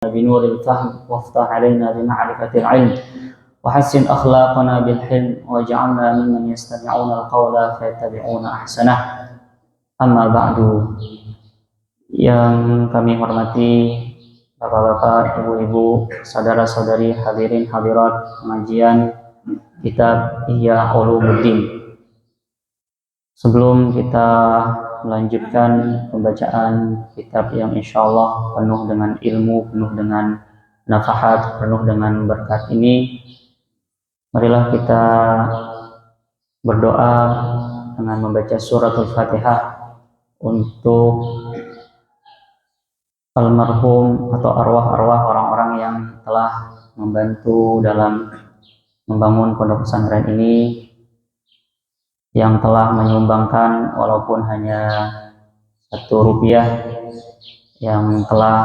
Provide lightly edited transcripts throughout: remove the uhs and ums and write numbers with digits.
بنور الفهم وافتح علينا بمعرفة العلم وحسن أخلاقنا بالحلم واجعلنا ممن يستمعون القول فيتبعون أحسنه. Amma ba'du. Yang kami hormati Bapak-bapak, Ibu-ibu, saudara-saudari, hadirin hadirat pengajian kitab Ihya Ulumuddin. Sebelum kita melanjutkan pembacaan kitab yang insya Allah penuh dengan ilmu, penuh dengan nafahat, penuh dengan berkat ini, marilah kita berdoa dengan membaca suratul Fatihah untuk almarhum atau arwah-arwah orang-orang yang telah membantu dalam membangun pondok pesantren ini, yang telah menyumbangkan walaupun hanya Rp1, yang telah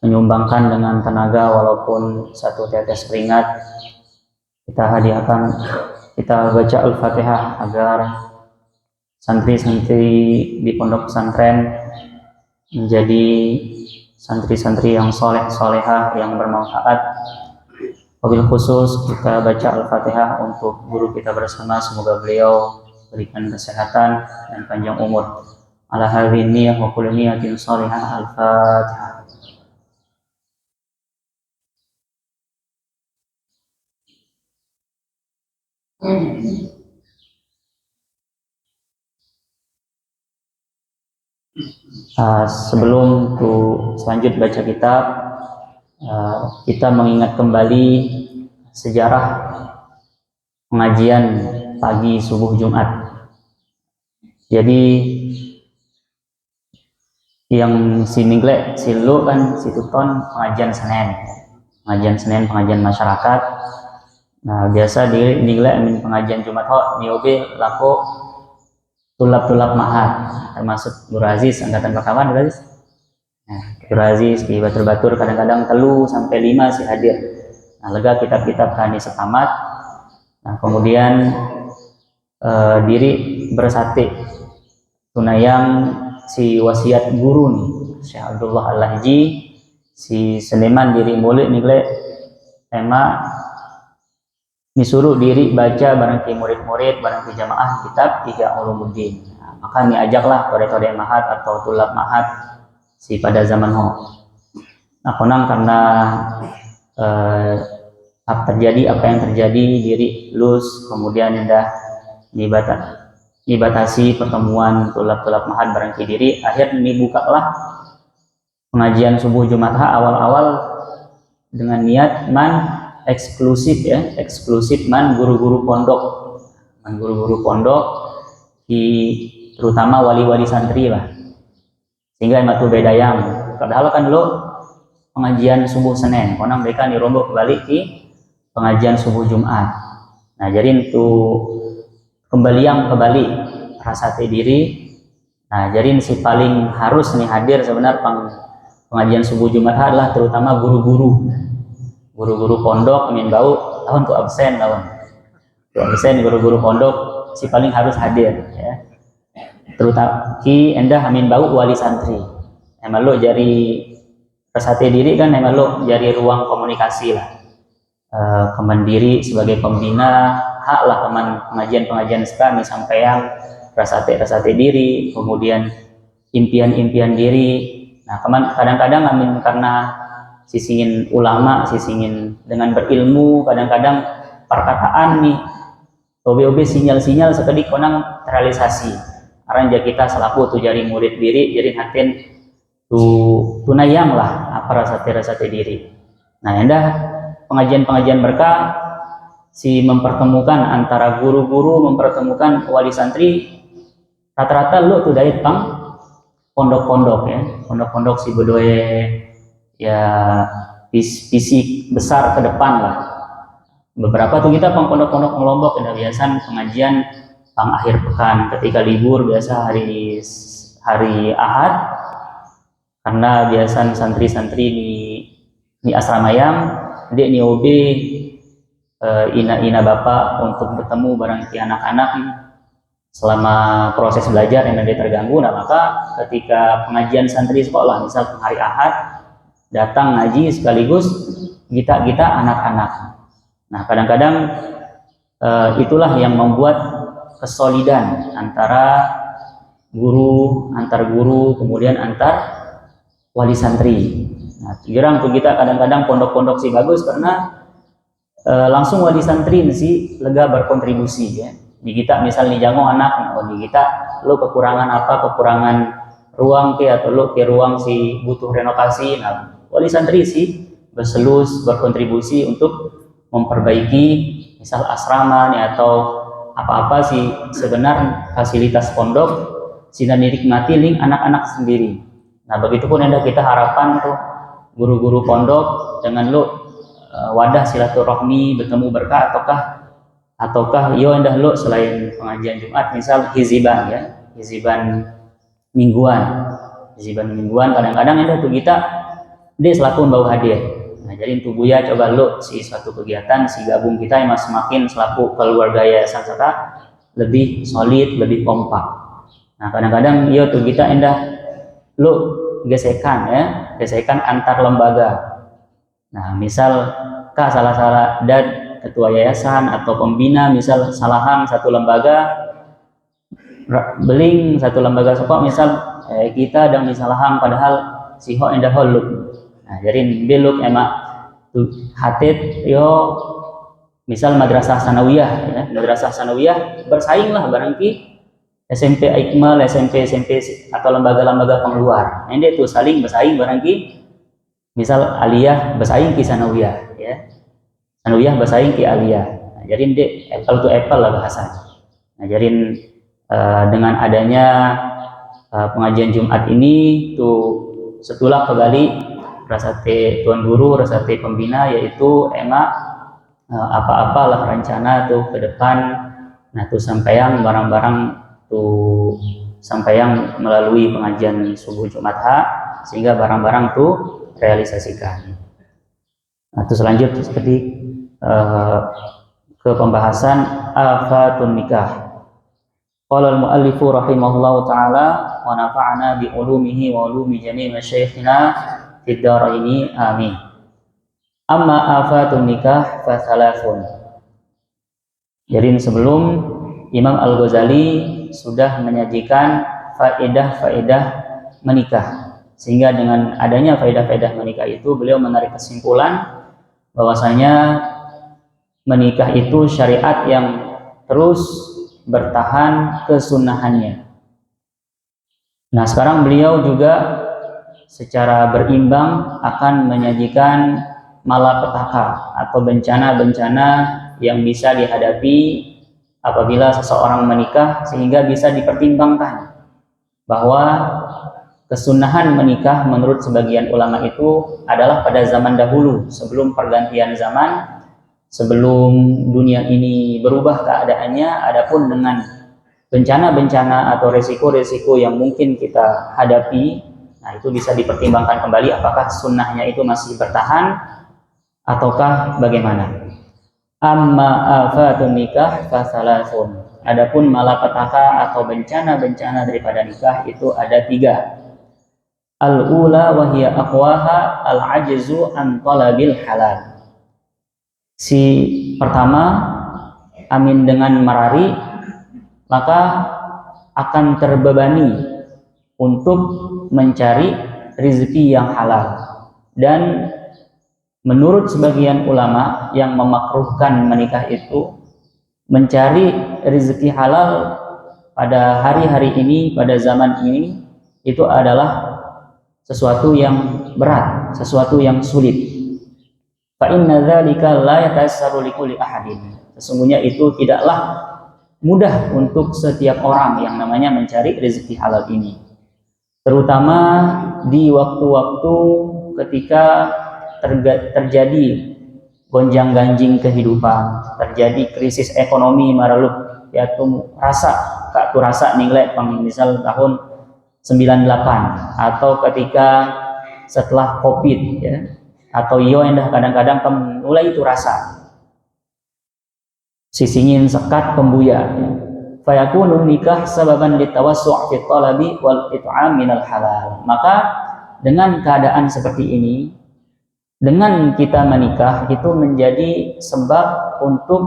menyumbangkan dengan tenaga walaupun 1 tetes keringat. Kita hadiahkan, kita baca Al-Fatihah agar santri-santri di pondok pesantren menjadi santri-santri yang soleh-solehah, yang bermanfaat. Wabil khusus kita baca Al-Fatihah untuk guru kita bersama, semoga beliau berikan kesehatan dan panjang umur. Ala hadhihi niyyah wa kulli niyatin shalihah. Al-Fatihah. Sebelum selanjut baca kitab, kita mengingat kembali sejarah pengajian pagi subuh Jumat. Jadi yang si Nigle, si Lu kan si Tuton pengajian Senin, pengajian masyarakat. Nah biasa di Nigle pengajian Jumat ho niobe laku tulap mahat, termasuk Nur Aziz angkatan perkawan Nur Aziz. Nah, Nur Aziz di batur-batur kadang-kadang 3 sampai 5 sih hadir. Nah, lega kitab-kitab kani setamat. Nah, kemudian diri bersate tunayang si wasiat guru nih, Syekh Abdullah Al-Lahji, si Seniman diri mulut nih tema disuruh diri baca barang murid-murid, barang jamaah kitab Ihya Ulumuddin. Nah, maka ini ajaklah tode-tode mahat atau tulap mahat si pada zaman ho. Nah, konang karena terjadi apa yang terjadi, diri lus, kemudian indah dibatasi pertemuan tulap mahat barang diri, akhir ini bukalah pengajian subuh Jumat awal-awal dengan niat eksklusif man guru-guru pondok terutama wali-wali santri lah, sehingga ematu bedayang padahal kan dulu pengajian subuh Senin konang mereka dirombok balik di pengajian subuh Jumat. Nah jadi untuk kembali rasati diri. Nah jadi si paling harus nih hadir sebenarnya pengajian subuh Jumat adalah terutama guru-guru pondok amin bau tahun tuh absen guru-guru pondok si paling harus hadir ya, terutama ki endah amin bau wali santri emang lo jadi persate diri kan, emang lo jadi ruang komunikasi lah, kemandiri sebagai pembina hak lah pengajian sekami sampai yang persate diri, kemudian impian diri. Nah kadang-kadang amin karena sisingin ulama, sisingin dengan berilmu, kadang-kadang perkataan nih OB sinyal sekedik konang terrealisasi aranja kita selaku tuh jari murid diri, jadi hatin tunayang lah apa rasate diri. Nah endah pengajian berkah si mempertemukan antara guru-guru, mempertemukan wali santri, rata-rata lu tuh dari pondok-pondok si bedoe ya visi besar ke depan lah. Beberapa tuh kita pondok-pondok Lombok ada biasa pengajian akhir pekan ketika libur, biasa hari Ahad, karena biasa santri-santri di asramayam dia niobe ina bapak untuk bertemu barang anak-anak selama proses belajar yang dia terganggu. Nah maka ketika pengajian santri sekolah misal hari Ahad datang ngaji sekaligus kita anak-anak. Nah, kadang-kadang itulah yang membuat kesolidan antara antar guru, kemudian antar wali santri. Nah, jarang tuh kita kadang-kadang pondok-pondok sih bagus karena langsung wali santri sih lega berkontribusi ya. Di kita misal nih jango anak, di kita lo kekurangan apa, kekurangan ruang atau lo ke ruang si butuh renovasi. Nah, wali santri sih berkontribusi untuk memperbaiki misal asrama nih atau apa-apa sih sebenarnya fasilitas pondok sehingga dinikmati ling anak-anak sendiri. Nah, begitupun yang kita harapkan tuh guru-guru pondok dengan lo wadah silaturahmi bertemu berkah ataukah yo endah lo selain pengajian Jumat misal hiziban mingguan kadang-kadang endah tuh kita dia selaku bawa hadiah. Nah, jadi tuh Buya coba lo si suatu kegiatan si gabung kita yang semakin selaku keluarga yayasan serta lebih solid, lebih kompak. Nah, kadang-kadang yo tuh kita endah lo gesekan antar lembaga. Nah, misal kak salah dan ketua yayasan atau pembina misal salahang satu lembaga beling satu lembaga sokok misal kita dan misalahang padahal siho endah holuk. Nah, jadi beluk emak hatit yo misal madrasah sanawiyah bersaing lah barangki SMP Ikmal, SMP atau lembaga-lembaga pengeluar. Nah, ini tuh saling bersaing barangki misal aliyah bersaing ki sanawiyah ya. Sanawiyah bersaing ki aliyah. Nah, jadi ini apple to apple lah bahasanya. Nah, jadi dengan adanya pengajian Jumat ini tuh setulah kembali rasate tuan guru, rasate pembina yaitu emak apa-apalah rencana tuh ke depan. Nah, tuh sampaian barang-barang tuh sampaian melalui pengajian subuh Jumat sehingga barang-barang tuh realisasikan. Nah, itu selanjutnya seperti ke pembahasan afatun nikah. Qala al-muallifu rahimahullahu taala wa nafa'ana bi ulumihi wa ulumi jami' masyayikhina fid dharaini amin. Amma afatun nikah fa thalathun. Jadi sebelum Imam Al-Ghazali sudah menyajikan faedah-faedah menikah, sehingga dengan adanya faedah-faedah menikah itu beliau menarik kesimpulan bahwasanya menikah itu syariat yang terus bertahan kesunahannya. Nah, sekarang beliau juga secara berimbang akan menyajikan malapetaka atau bencana-bencana yang bisa dihadapi apabila seseorang menikah, sehingga bisa dipertimbangkan bahwa kesunahan menikah menurut sebagian ulama itu adalah pada zaman dahulu sebelum pergantian zaman, sebelum dunia ini berubah keadaannya. Adapun dengan bencana-bencana atau resiko-resiko yang mungkin kita hadapi, nah itu bisa dipertimbangkan kembali apakah sunnahnya itu masih bertahan ataukah bagaimana. Amma afatun nikah fasalasun. Adapun malapetaka atau bencana-bencana daripada nikah itu ada 3. Al-ula wahiyya aqwaha al-ajzu an talabil halal. Si pertama, amin dengan marari, maka akan terbebani untuk mencari rezeki yang halal. Dan menurut sebagian ulama yang memakruhkan menikah itu, mencari rezeki halal pada hari-hari ini, pada zaman ini, itu adalah sesuatu yang berat, sesuatu yang sulit. Fa inna dzalika la yatassaru likulli ahadin. Sesungguhnya itu tidaklah mudah untuk setiap orang yang namanya mencari rezeki halal ini. Terutama di waktu-waktu ketika terjadi gonjang-ganjing kehidupan, terjadi krisis ekonomi maraluk, ya tuh rasa nilai misal tahun 98 atau ketika setelah Covid ya, atau yo endah kadang-kadang mulai itu rasa sisingin sekat pembuya ya. Fayakunu nikah sababan litawassu' fi talabi wal it'am minal halal. Maka dengan keadaan seperti ini, dengan kita menikah itu menjadi sebab untuk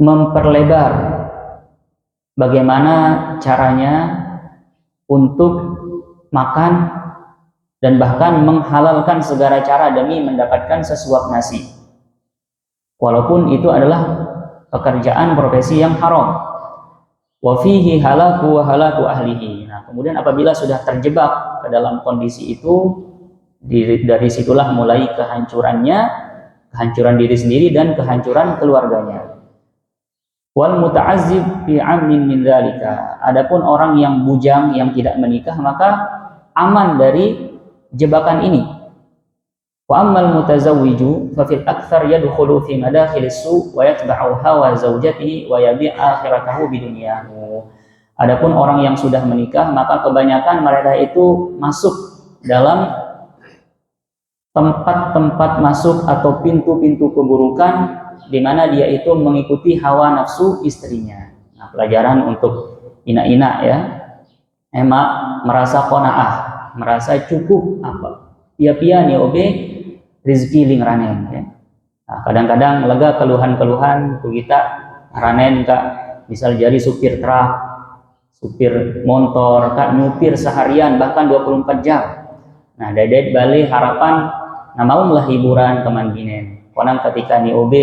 memperlebar bagaimana caranya untuk makan dan bahkan menghalalkan segala cara demi mendapatkan sesuap nasi, walaupun itu adalah pekerjaan profesi yang haram. Wa fihi halaku wa halaku ahlihi. Nah, kemudian apabila sudah terjebak ke dalam kondisi itu, dari situlah mulai kehancuran diri sendiri dan kehancuran keluarganya. Wal muta'azzib fi amin min dzalika. Adapun orang yang bujang yang tidak menikah maka aman dari jebakan ini. Wa ammal mutazawwiju fa fil aktsar yadkhulu fi madakhilis su wa yatba'u hawa zawjatihi wa yabi' akhiratahu bidunyahu. Adapun orang yang sudah menikah maka kebanyakan mereka itu masuk dalam tempat-tempat masuk atau pintu-pintu keburukan di mana dia itu mengikuti hawa nafsu istrinya. Nah, pelajaran untuk ina-ina ya. Emak merasa qanaah, merasa cukup apa? Pia-pia nih obe rezeki ling ranen ya. Nah, kadang-kadang lega keluhan-keluhan ku kita ranen kak, misal jadi supir truk, supir motor, kak nyupir seharian bahkan 24 jam. Nah, dadet balik harapan nah maulah hiburan keman ginen. Konang ketika ni OB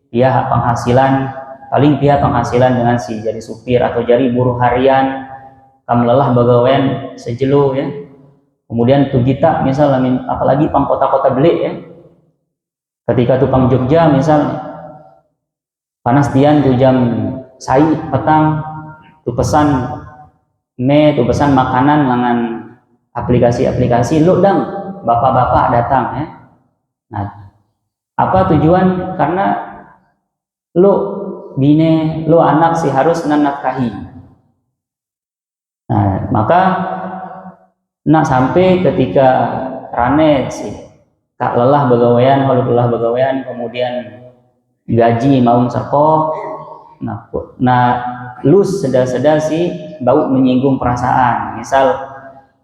dia penghasilan paling dia penghasilan dengan si jadi supir atau jadi buruh harian kam lelah bagawean sejelo ya. Kemudian tuh kita misal apalagi pang kota-kota belik ya. Ketika tuh pang Jogja misal panas dian tuh jam sai petang tuh pesan tuh pesan makanan dengan aplikasi-aplikasi lu dang bapak-bapak datang ya. Nah, apa tujuan? Karena lu bine, lu anak sih harus nanakahi. Nah, maka nak sampai ketika rane sih kak lelah begawean, holuk lelah begawean, kemudian gaji mau serko, nah lus seda-seda sih bau menyinggung perasaan. Misal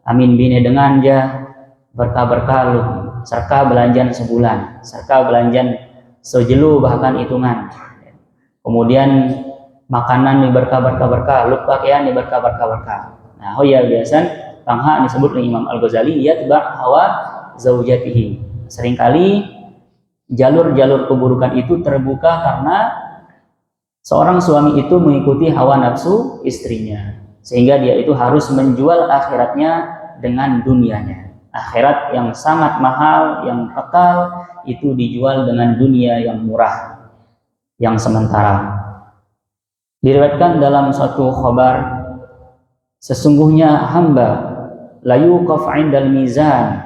amin bine dengan dia berkah-berkah lu serka belanjan sebulan, serka belanjan sejelu bahkan hitungan. Kemudian makanan nih berkah-berkah, lu pakaian nih berkah-berkah. Nah, oh ya biasa tangha disebut oleh Imam Al-Ghazali yatba hawa zaujatihi. Seringkali jalur-jalur keburukan itu terbuka karena seorang suami itu mengikuti hawa nafsu istrinya, sehingga dia itu harus menjual akhiratnya dengan dunianya. Akhirat yang sangat mahal, yang kekal, itu dijual dengan dunia yang murah, yang sementara. Diriwayatkan dalam suatu khabar, sesungguhnya hamba la yuqaf 'indal mizan,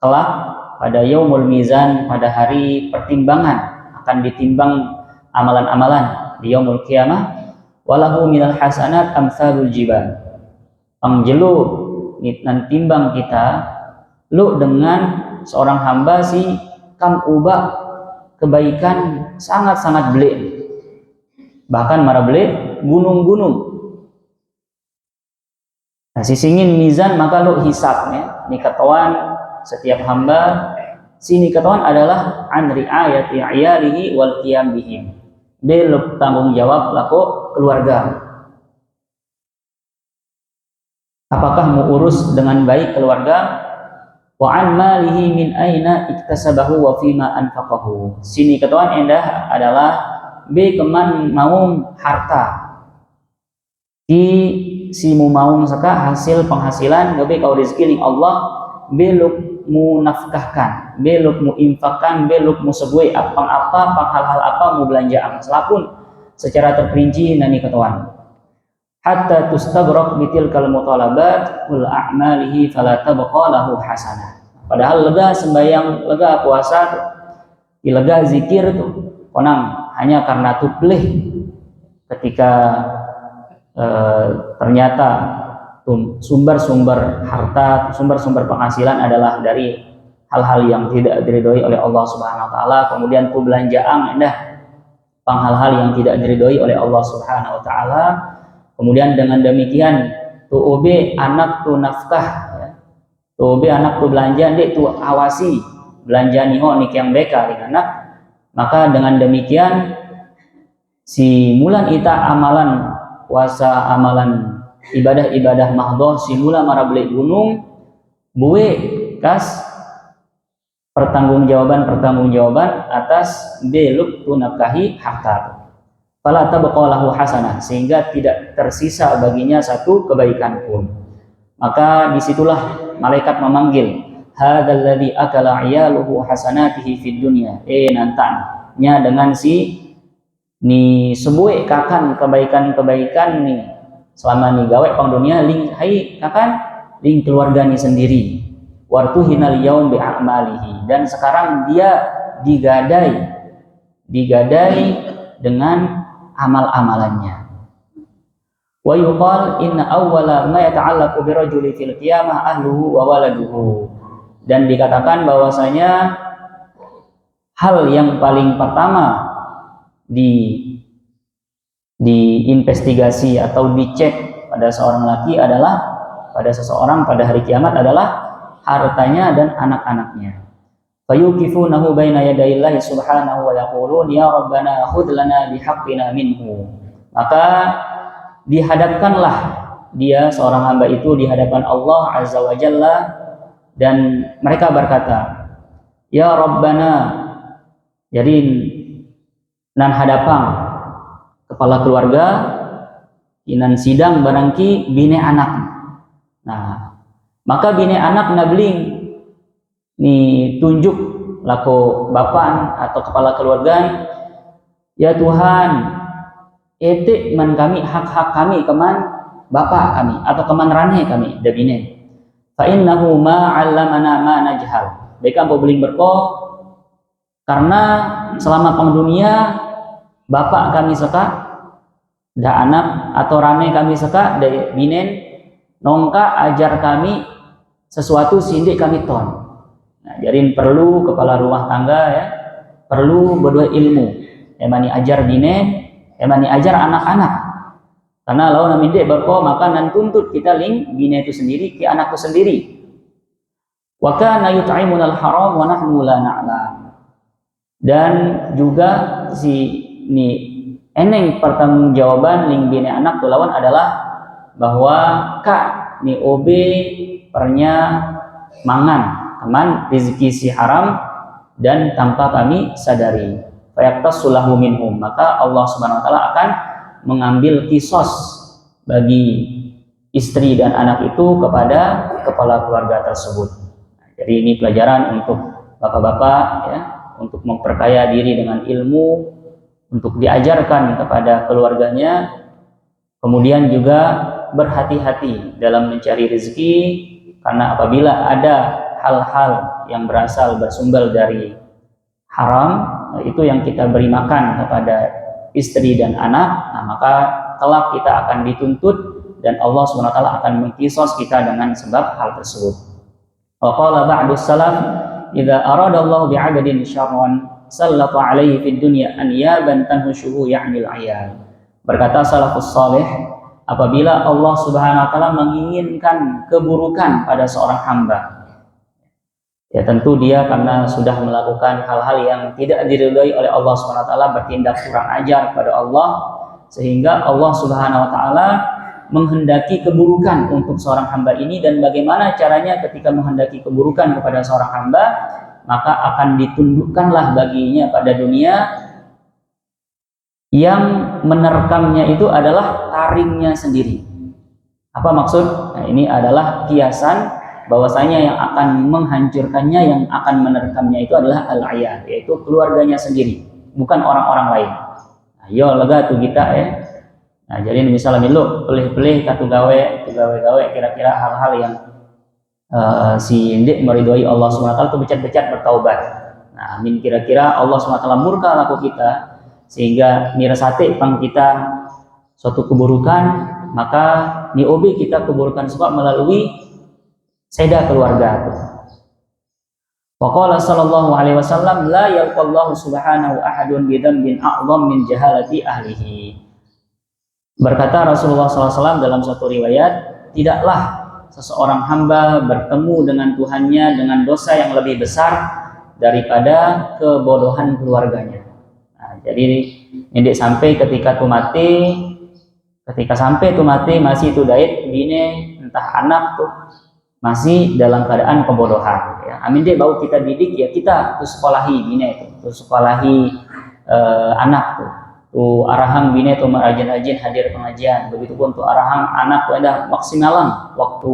kelak pada yaumul mizan, pada hari pertimbangan akan ditimbang amalan-amalan di yaumul qiyamah, walahu minal hasanat amsalul jibal. Pangjelu nan timbang kita lu dengan seorang hamba si kam ubah kebaikan sangat-sangat belik, bahkan marah belik gunung-gunung. Nah, sisingin mizan maka lu hisab ya. Nikatan setiap hamba si nikatan adalah an riayati ayalihi wal qiyam bihim. Dia tanggung jawab laku keluarga. Apakah mau urus dengan baik keluarga? Wa an malihi min aina iktasabahu wa fima anfaqahu. Sini ketuan endah adalah b keman maung harta. Si mu maung saka hasil penghasilan gabe kau rezeki ning Allah beluk mu nafkahkan, beluk mu infakkan, beluk mu sebuai apa hal-hal apa mu belanjaan selapun secara terperinci nani ketuan. Hatta tustagraq bitil kal mutalabat wal a'malihi fala tabqa lahu hasanah. Padahal lega sembahyang, lega puasa, lega zikir tuh konang hanya karena tuplih ketika ternyata sumber-sumber harta, sumber-sumber penghasilan adalah dari hal-hal yang tidak diridhoi oleh Allah Subhanahu wa taala, kemudian tu belanjaan endah hal-hal yang tidak diridhoi oleh Allah Subhanahu wa taala. Kemudian dengan demikian tu OB anak tu nafkah ya. Tu OB anak tu belanja dek tu awasi belanja niho nikyang beka anak, maka dengan demikian si mulan ita amalan puasa, amalan ibadah-ibadah mahdoh si mula marabeli gunung buwe kas pertanggungjawaban atas beluk tunakahi hakta. Fala tabqa hasanah, sehingga tidak tersisa baginya satu kebaikan pun. Maka disitulah malaikat memanggil, hadzal ladzi akala iyaluhu hasanatihi fid dunya. Nantanya dengan si ni sebuah kakan kebaikan nih selama nih gawe pang dunia ling hai kakan ling keluarga nih sendiri. Wartu hinal yaum bi a'malihi, dan sekarang dia digadai dengan amal-amalannya. Wa yuqal inna awwala ma yata'allaqu birajuli fil qiyamah ahluhu wa waladuhu, dan dikatakan bahwasanya hal yang paling pertama diinvestigasi atau dicek pada seorang laki adalah pada seseorang pada hari kiamat adalah hartanya dan anak-anaknya. Fayuqifunahu baina yadayillahi subhanahu wa yaqulun ya rabbana khudh lana bihaqqina minhu. Maka dihadapkanlah dia seorang hamba itu di hadapan Allah azza wa jalla, dan mereka berkata, ya rabbana, jadi nan hadapang kepala keluarga inan sidang barangki bine anak. Nah, maka bine anak nabling ni tunjuk lako bapan atau kepala keluarga, ya Tuhan, etik man kami hak-hak kami keman bapak kami atau keman ranhe kami dabine. Fa innahu ma 'allamana ma najhal. Beka beling berko karena selama pang dunia bapak kami seka da anak atau rane kami seka da binen nongka ajar kami sesuatu sindik kami ton. Nah, jadi perlu kepala rumah tangga ya, perlu berdua ilmu. Emani ajar bine, emani ajar anak-anak. Karena lau naminde berko maka nan tuntut kita ling bine itu sendiri ke anakku sendiri. Wa kana yut'imunal haram wa nahnu la na'lam. Dan juga si ni eneng pertanggungjawaban ling bine anak tulawan adalah bahwa kak ni obe pernya mangan aman rezeki si haram dan tanpa kami sadari. Fayaqtasullahu minhum, maka Allah Subhanahu wa taala akan mengambil kisos bagi istri dan anak itu kepada kepala keluarga tersebut. Jadi ini pelajaran untuk bapak-bapak ya, untuk memperkaya diri dengan ilmu, untuk diajarkan kepada keluarganya, kemudian juga berhati-hati dalam mencari rezeki, karena apabila ada hal-hal yang bersumber dari haram, itu yang kita beri makan kepada istri dan anak, nah maka kelak kita akan dituntut dan Allah SWT akan mengkisos kita dengan sebab hal tersebut. Wa qala ba'du salaf idza arada Allah bi'abdin syarran sallata 'alaihi fid dunya anyaban tanhushuhu ya'nil 'ayal. Berkata salafus salih, apabila Allah Subhanahu wa taala menginginkan keburukan pada seorang hamba, ya tentu dia karena sudah melakukan hal-hal yang tidak diridhai oleh Allah Subhanahu wa taala, bertindak kurang ajar pada Allah, sehingga Allah Subhanahu wa taala menghendaki keburukan untuk seorang hamba ini. Dan bagaimana caranya ketika menghendaki keburukan kepada seorang hamba, maka akan ditundukkanlah baginya pada dunia yang menerkamnya itu adalah taringnya sendiri. Apa maksud? Nah, ini adalah kiasan bahwasanya yang akan menghancurkannya, yang akan menerkamnya itu adalah al-ayah, yaitu keluarganya sendiri, bukan orang-orang lain. Nah, yo lega tuh kita ya. Nah, jadi misalnya milu pelih-pelih katu gawe kira-kira hal-hal yang si indik meridhoi Allah SWT itu becat-becat bertaubat. Nah, min kira-kira Allah SWT murka laku kita sehingga nirasate pang kita suatu keburukan, maka niobi kita keburukan suka melalui seda keluarga. Wa qala sallallahu alaihi wasallam la yalqallahu subhanahu ahadun bidzambin a'dham min jahalati ahlihi. Berkata Rasulullah SAW dalam satu riwayat, tidaklah seseorang hamba bertemu dengan Tuhannya dengan dosa yang lebih besar daripada kebodohan keluarganya. Nah, jadi ini sampai ketika sampai tu mati masih tu dait bine entah anak tuh masih dalam keadaan kebodohan. Ya. Amin dek bau kita didik ya kita tu sekolahi bine tu sekolahi anak tu arahang bine tu merajin-rajin hadir pengajian. Begitupun tu arahang anak tu ada maksimalan waktu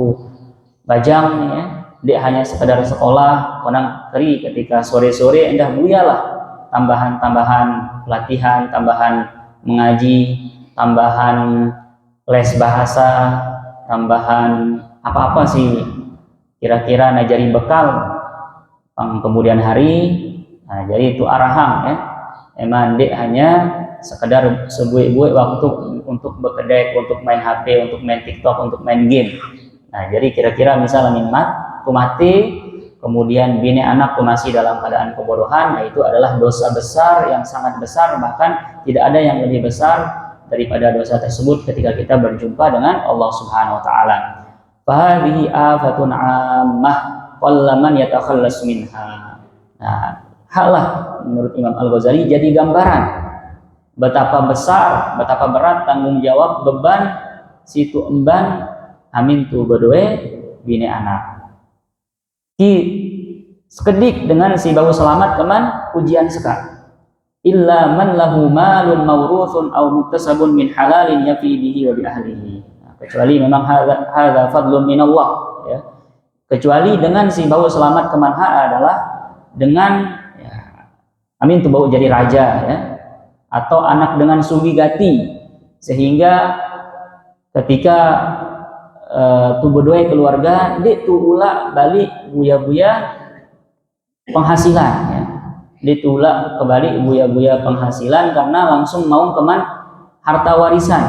bajang ya. Dia hanya sekadar sekolah, konang keri ketika sore-sore endah buyalah tambahan-tambahan pelatihan, tambahan mengaji, tambahan les bahasa, tambahan apa-apa sih kira-kira najari bekal kemudian hari. Nah, jadi itu arahang ya. Emang dia hanya sekedar sebuah waktu untuk bekedek, untuk main HP, untuk main TikTok, untuk main game. Nah, jadi kira-kira misalnya mati, kemudian bini anak tuh masih dalam keadaan kebodohan, nah itu adalah dosa besar yang sangat besar, bahkan tidak ada yang lebih besar daripada dosa tersebut ketika kita berjumpa dengan Allah Subhanahu wa taala. Fahadhihi afatun 'ammah qallaman yatakhallas minha. Nah, halah menurut Imam Al-Ghazali jadi gambaran betapa besar, betapa berat tanggung jawab beban situ emban amin tu berdoa bini anak. Ki sekedik dengan si bau selamat keman ujian seka. Illa man lahu malun mawruthun aw muktasabun min halalin yafi bihi wa bi ahlihi. Nah, kecuali memang hadza fadlun min Allah ya. Kecuali dengan si bau selamat keman adalah dengan ya, amin tu bau jadi raja ya atau anak dengan sugi gati sehingga ketika tu berdoa keluarga dia tu ulah balik buya-buya penghasilan ya. Dia tu ulah kembali buya-buya penghasilan karena langsung mau keman harta warisan.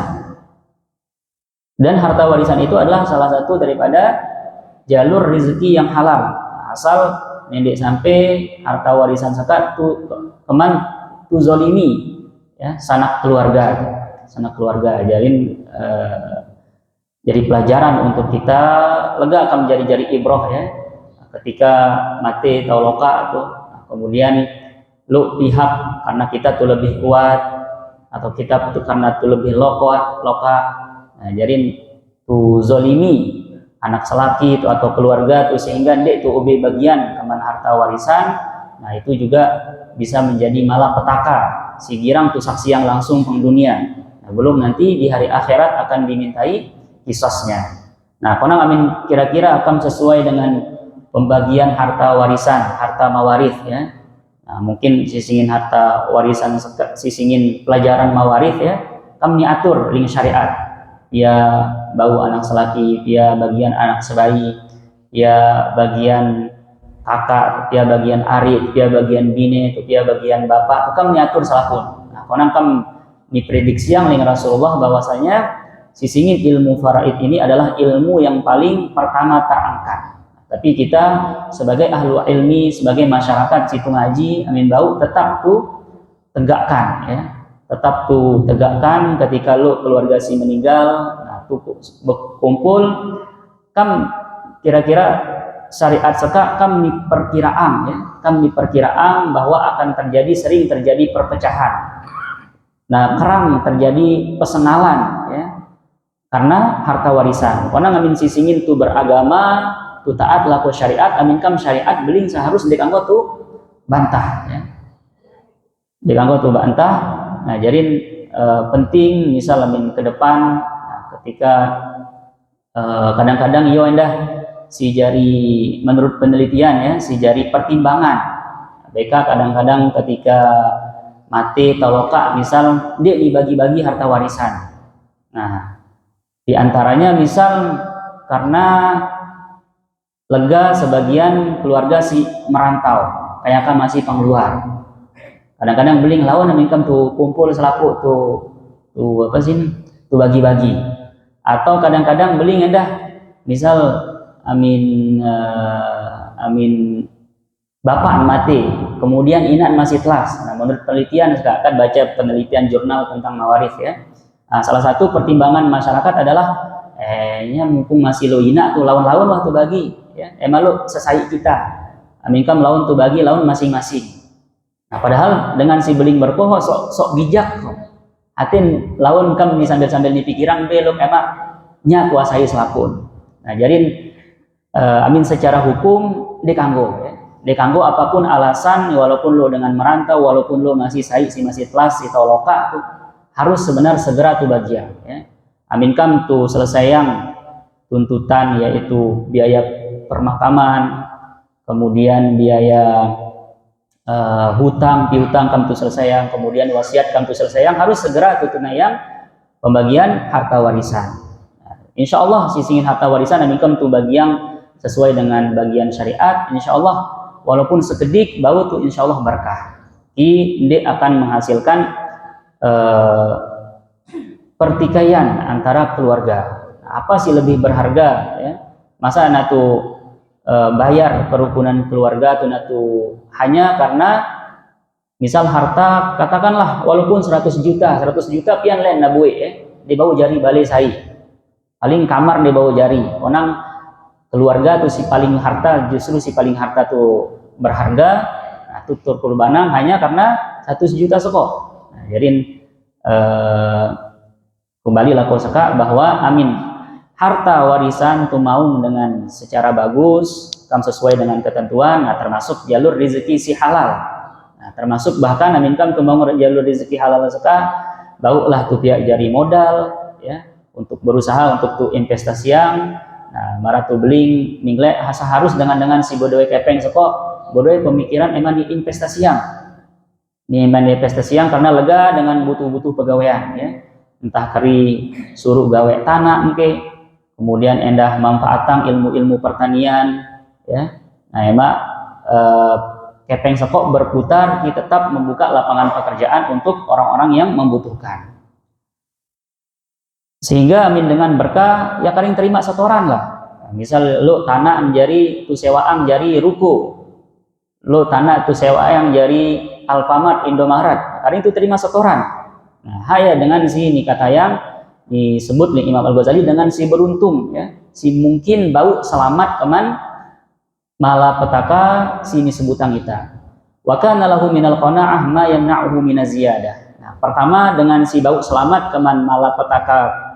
Dan harta warisan itu adalah salah satu daripada jalur rezeki yang halal. Asal nenek sampai harta warisan zakat tu keman tu zolimi ya, sanak keluarga. Jadi pelajaran untuk kita lega akan menjadi ibroh ya ketika mati atau loka atau kemudian lu pihak karena kita tuh lebih kuat atau kita tuh karena tuh lebih loka. Nah, jadi tuh zolimi anak selaki itu atau keluarga tuh sehingga dia tuh ubi bagian keman harta warisan. Nah itu juga bisa menjadi malapetaka si girang tuh saksi yang langsung pengdunia. Nah, belum nanti di hari akhirat akan dimintai kisosnya. Nah, konang amin kira-kira akan sesuai dengan pembagian harta warisan, harta mawarith ya. Nah, mungkin sisingin harta warisan, sisingin pelajaran mawarith ya, kami atur ling syariat. Ya bau anak selaki, ya bagian anak sebayi, ya bagian kakak, ya bagian arit, ya bagian bine, ya bagian bapak, kami atur salahpun. Nah, konang kami prediksi yang ling Rasulullah bahwasanya sisingin ilmu faraid ini adalah ilmu yang paling pertama terangkat. Tapi kita sebagai ahlu ilmi, sebagai masyarakat situ ngaji, amin bau tetap tuh tegakkan ya. Tetap tuh tegakkan ketika lu keluarga si meninggal, nah tuh berkumpul kam kira-kira syariat seka kam diperkiraan ya. Kam diperkiraan bahwa akan sering terjadi perpecahan. Nah, kerang terjadi pesengalan ya. Karena harta warisan. Karena ngamin sisingin tu beragama, tu taat laku syariat, amin kam syariat beling seharus dikanggo tu bantah ya. Dikanggo tu bantah. Nah, jadi penting misal amin ke depan nah, ketika kadang-kadang yo endah si jari menurut penelitian ya, si jari pertimbangan. BK kadang-kadang ketika mati taloka misal dia dibagi-bagi harta warisan. Nah, di antaranya misal karena lega sebagian keluarga si merantau, kayak kan masih pengluar. Kadang-kadang beling lawan amikam tuh kumpul selaku tuh apa sih? Tuh bagi-bagi. Atau kadang-kadang beling endah misal amin bapak mati, kemudian inan masih telas. Nah, menurut penelitian saya akan baca penelitian jurnal tentang mawarith ya. Nah, salah satu pertimbangan masyarakat adalah mumpung masih lo ina tuh lawan-lawan waktu bagi ya emang lo sesai kita amin kam laun tu bagi laun masing-masing. Nah, padahal dengan si beling berpoho sok bijak kok. Atin laun kam ni sambil dipikiran belum emak nya kuasai selapun. Nah, jadi amin secara hukum dekanggo ya. Dekanggo apapun alasan, walaupun lo dengan merantau, walaupun lo masih masih telas atau loka tuh harus sebenarnya segera tuh bagian ya. Amin kam tuh selesai yang tuntutan yaitu biaya permakaman, kemudian biaya hutang piutang kam tuh selesai yang, kemudian wasiat kam tuh selesai yang, harus segera tuh tunayang pembagian harta warisan. Nah, insya Allah sisingin harta warisan amin kam tuh bagian sesuai dengan bagian syariat, insya Allah walaupun sekedik bau tuh insya Allah berkah. Ini akan menghasilkan pertikaian antara keluarga. Apa sih lebih berharga ya? Masa natu bayar kerukunan keluarga tuh natu hanya karena misal harta katakanlah walaupun 100 juta pian lain nabue ya, di bawah jari balai sai. Paling kamar di bawah jari. Onang keluarga tuh si paling harta, justru si paling harta tuh berharga. Nah, tutur kurbanan hanya karena 100 juta sekok. Nah, jadi kembalilah kau seka bahwa amin harta warisan tuh mau dengan secara bagus, kan sesuai dengan ketentuan. Nah, termasuk jalur rezeki si halal. Nah, termasuk bahkan amin kan tuh mau jalur rezeki halal seka, baulah tuh pihak jari modal ya untuk berusaha untuk tuh investasi yang. Nah, maratu beling mingle harus dengan si bodoh kepeng sekok, bodoh pemikiran emang di investasi yang. Ini emang di investasi yang karena lega dengan butuh pegawaian ya. Entah kari suruh gawe tanah mungkin, kemudian endah manfaatan ilmu-ilmu pertanian ya. Nah, emak kepeng sekok berputar kita tetap membuka lapangan pekerjaan untuk orang-orang yang membutuhkan. Sehingga amin dengan berkah ya karing terima setoran lah. Misal lo tanah menjadi tu sewaan jadi ruko, lo tanah tu sewaan jadi Alfamart Indomaret, karing itu terima setoran. Nah, hanya dengan si ini kata yang disebut oleh Imam Al-Ghazali dengan si beruntung ya, si mungkin bau selamat keman malapetaka si ini sebutan kita. Wa kana lahu minal qanaah ma yamna'uhu minaz ziyadah. Nah, pertama dengan si bau selamat keman malapetaka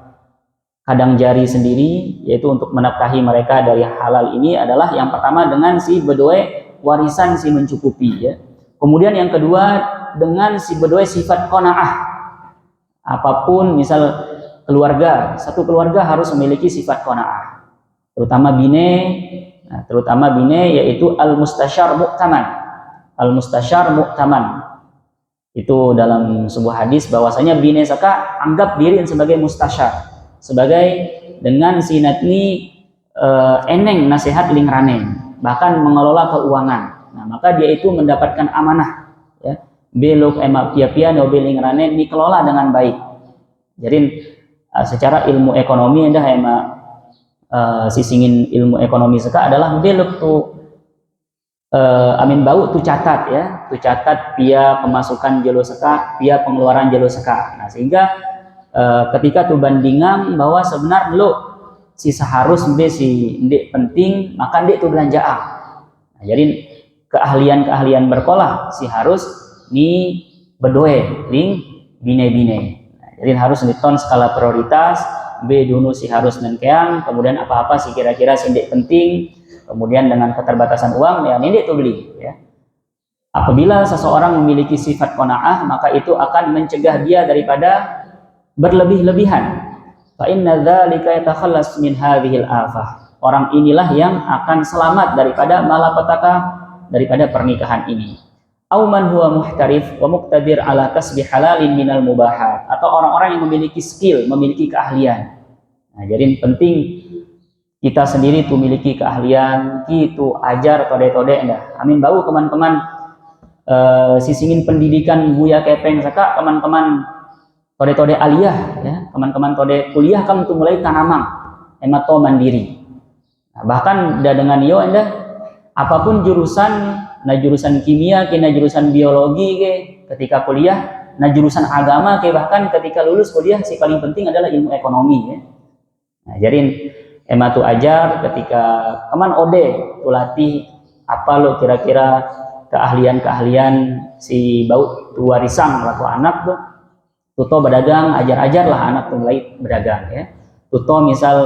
kadang jari sendiri, yaitu untuk menafkahi mereka dari halal ini adalah yang pertama dengan si bedoe warisan si mencukupi ya. Kemudian yang kedua dengan si bedoe sifat qanaah. Apapun misal keluarga, satu keluarga harus memiliki sifat qanaah. Terutama bine yaitu al-mustasyar mu'taman. Al-mustasyar mu'taman. Itu dalam sebuah hadis bahwasanya bine saka anggap diri sebagai mustasyar. Sebagai dengan sinatni eneng nasihat lingranen, bahkan mengelola keuangan. Nah, maka dia itu mendapatkan amanah ya. Belok emak pia no lingranen dikelola dengan baik. Jadi secara ilmu ekonomi dah emak sisingin ilmu ekonomi seka adalah belok tuh amin bau tuh catat ya, tuh catat pia pemasukan jelo seka, pia pengeluaran jelo seka. Nah, sehingga ketika tuh bandingan bahwa sebenarnya lo si seharus si ndek penting maka ndek tuh belanjaan. Nah, jadi keahlian berkolah si harus ni bedoe ring bine. Nah, jadi harus diton skala prioritas B dulu si harus nengkeang, kemudian apa-apa si kira-kira si ndek penting, kemudian dengan keterbatasan uang ya ndek tuh beli ya. Apabila seseorang memiliki sifat qanaah maka itu akan mencegah dia daripada berlebih-lebihan. Fa inna dzalika yatakhallas min hadhil afah. Orang inilah yang akan selamat daripada malapetaka daripada pernikahan ini. Au man huwa muhtarif wa muqtadir ala kasbi halalin minal mubahat, atau orang-orang yang memiliki skill, memiliki keahlian. Nah, jadi penting kita sendiri tuh memiliki keahlian, gitu ajar tode-tode endah. Amin bau teman-teman sisingin pendidikan buya kepeng saka teman-teman tode aliyah ya, teman-teman tode kuliah kamu tuh mulai tanamang emat to mandiri. Nah, bahkan udah dengan yo anda apapun jurusan, nah jurusan kimia ke, nah jurusan biologi ke, ketika kuliah, nah jurusan agama ke, bahkan ketika lulus kuliah si paling penting adalah ilmu ekonomi ya. Nah, jadi emat tuh ajar ketika teman ode tuh latih apa lo kira-kira keahlian si bau tua risang laku anak tuh tuto berdagang, ajar-ajarlah anak tuh mulai berdagang ya. Tuto misal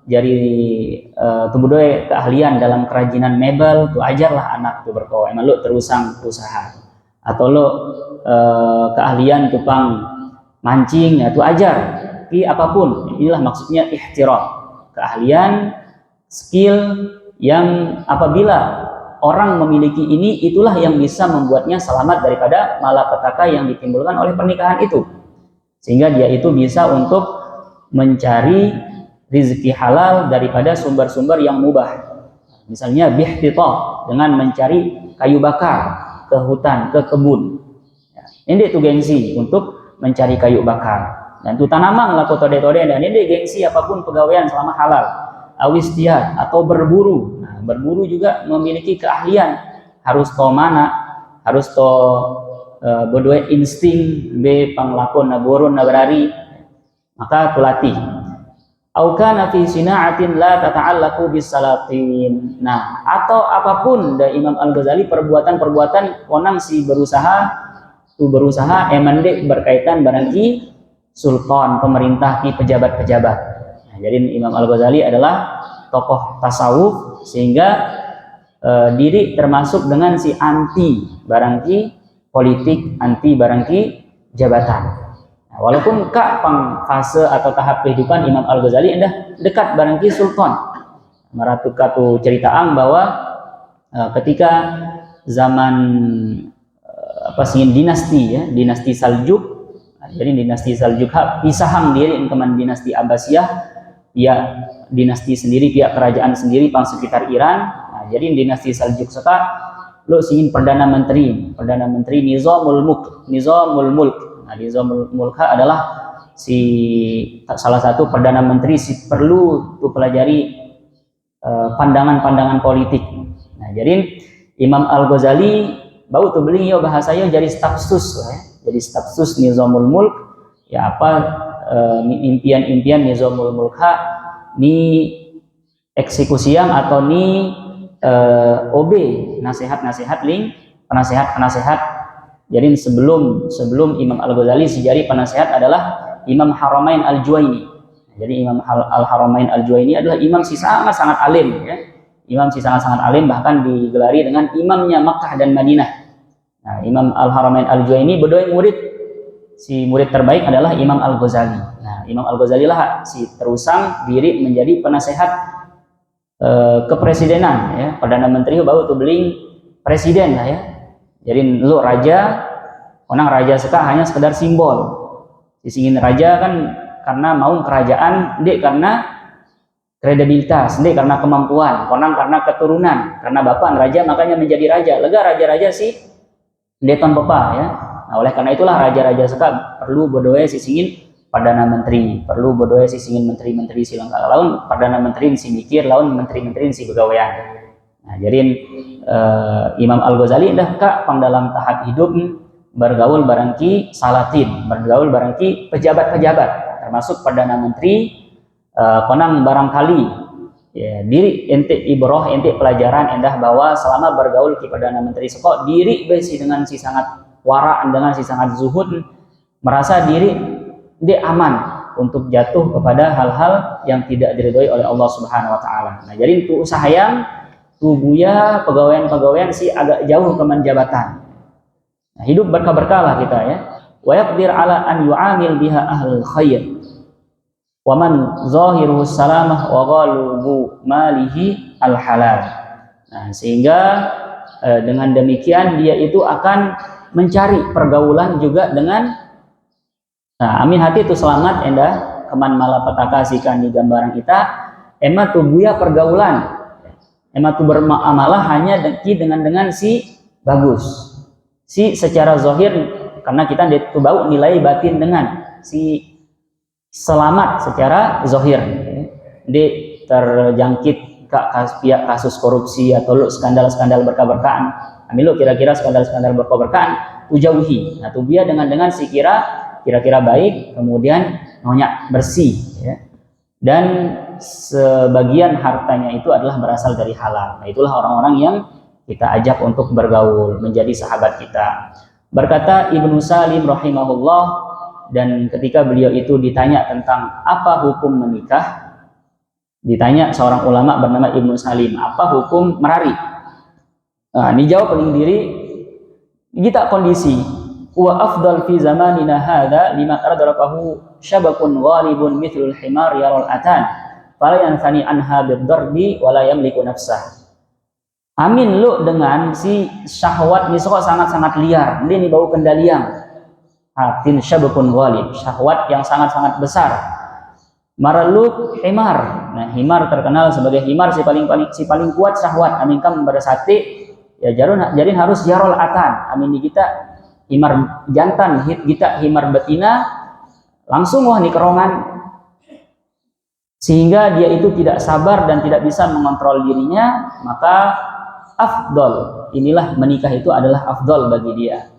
jadi tubudoy keahlian dalam kerajinan mebel tuh ajarlah anak tuh berko emang lo terusang usaha. Atau lo keahlian tukang mancing ya tuh ajar. Apapun, inilah maksudnya ihtiram. Keahlian, skill yang apabila orang memiliki ini, itulah yang bisa membuatnya selamat daripada malapetaka yang ditimbulkan oleh pernikahan itu. Sehingga dia itu bisa untuk mencari rezeki halal daripada sumber-sumber yang mubah. Misalnya bihtithah, dengan mencari kayu bakar ke hutan, ke kebun. Ini itu gengsi untuk mencari kayu bakar. Dan itu tanaman lah tode-tode, dan ini gengsi apapun pegawaian selama halal. Awistiyat atau berburu. Nah, berburu juga memiliki keahlian. Harus to mana, harus to berdua insting be panglakon na burun na berari, maka tulatih. Au kana fi sina'atin la tata'allaqu bisalatin. Nah, atau apapun dari Imam Al-Ghazali perbuatan-perbuatan onang si berusaha emande berkaitan barangki sultan, pemerintah, ki pejabat-pejabat. Nah, jadi Imam Al-Ghazali adalah tokoh tasawuf sehingga diri termasuk dengan si anti barangki politik, anti barangki jabatan. Nah, walaupun kak pang fase atau tahap kehidupan Imam Al-Ghazali indah dekat barangki sultan. Maratu katu ceritaang bahwa ketika zaman dinasti ya, dinasti Saljuk. Nah, jadi dinasti Saljuk pisahang diri keman dinasti Abbasiyah, pihak dinasti sendiri, pihak kerajaan sendiri pang sekitar Iran. Nah, jadi dinasti Saljuk seka lo singin perdana menteri Nizamul Mulk. Nah, Nizamul Mulk adalah salah satu perdana menteri si perlu tuh pelajari pandangan-pandangan politik. Nah, jadi Imam Al-Ghazali bau tuh beliau bahasanya jadi stafsus ya. Jadi stafsus Nizamul Mulk ya, apa impian-impian Nizamul Mulk ni eksekusian atau ni OB nasihat-nasihat penasehat. Jadi sebelum Imam Al-Ghazali sejari penasehat adalah Imam Haramain Al-Juwaini. Jadi Imam Al-Haramain Al-Juwaini adalah imam si sangat-sangat alim ya. Imam si sangat-sangat alim, bahkan digelari dengan imamnya Makkah dan Madinah. Nah, Imam Al-Haramain Al-Juwaini berdua murid. Si murid terbaik adalah Imam Al-Ghazali. Nah, Imam Al-Ghazali lah si terusang diri menjadi penasehat kepresidenan ya, perdana menteri baru tuh beling presiden lah ya. Jadi lu raja, orang raja seka hanya sekedar simbol. Disingin raja kan karena mau kerajaan, dek karena kredibilitas, dek karena kemampuan, orang karena keturunan, karena bapak raja makanya menjadi raja. Lega raja-raja sih deton bapak ya. Nah, oleh karena itulah raja-raja seka perlu berdoa sisingin perdana menteri, perlu berdoa sisingin menteri-menteri si lengkap. Laun perdana menteri si mikir, laun menteri-menteri si begawaian. Nah, jadi Imam Al-Ghazali dah kak pang dalam tahap hidup bergaul barangki salatin, bergaul barangki pejabat-pejabat, termasuk perdana menteri. Konang barangkali ya, diri ente ibroh ente pelajaran endah bahwa selama bergaul ki perdana menteri sekok diri besi dengan si sangat waraan, dengan si sangat zuhud, merasa diri dia aman untuk jatuh kepada hal-hal yang tidak diridhoi oleh Allah Subhanahu wa taala. Nah, jadi itu usaha yang tubuhnya pegawaian si agak jauh ke jabatan. Nah, hidup berkah-berkah lah kita ya. Wa yaqdir ala an yu'amil biha ahlul khair. Wa man zahiruhu salamah wa ghalubu malihi al halal. Nah, sehingga dengan demikian dia itu akan mencari pergaulan juga dengan amin hati itu selamat endah keman malapetaka sikan di gambaran kita emat tubuhnya pergaulan emat tu beramalah hanya dengan si bagus si secara zahir, karena kita itu bau nilai batin dengan si selamat secara zahir di terjangkit pihak kasus korupsi atau skandal-skandal berkah-berkahan. Amin lo kira-kira skandal-skandal berkah-berkahan ujauhi. Nah tubuhnya dengan si kira-kira baik, kemudian nyonya bersih ya. Dan sebagian hartanya itu adalah berasal dari halal. Nah, itulah orang-orang yang kita ajak untuk bergaul, menjadi sahabat kita. Berkata Ibnu Salim rahimahullah, dan ketika beliau itu ditanya tentang apa hukum menikah, ditanya seorang ulama bernama Ibnu Salim, apa hukum merari? Nah, dijawab paling diri kita kondisi wa afdal fi zamanina hadza lima adrakahu syabakun ghalibun mithlul himar yaral atan fala yanfani anha bid-darbi wala yamliku nafsah. Amin lu dengan si syahwat ni sangat-sangat liar, ini bau kendalian. Hatin syabakun ghalib, syahwat yang sangat-sangat besar. Maraluk himar. Nah, himar terkenal sebagai himar si paling kuat syahwat. Amin kam bersati ya jadi harus yarol atan. Amin di kita himar jantan, kita himar betina langsung wah nih kerongan, sehingga dia itu tidak sabar dan tidak bisa mengontrol dirinya. Maka afdol, inilah menikah itu adalah afdol bagi dia,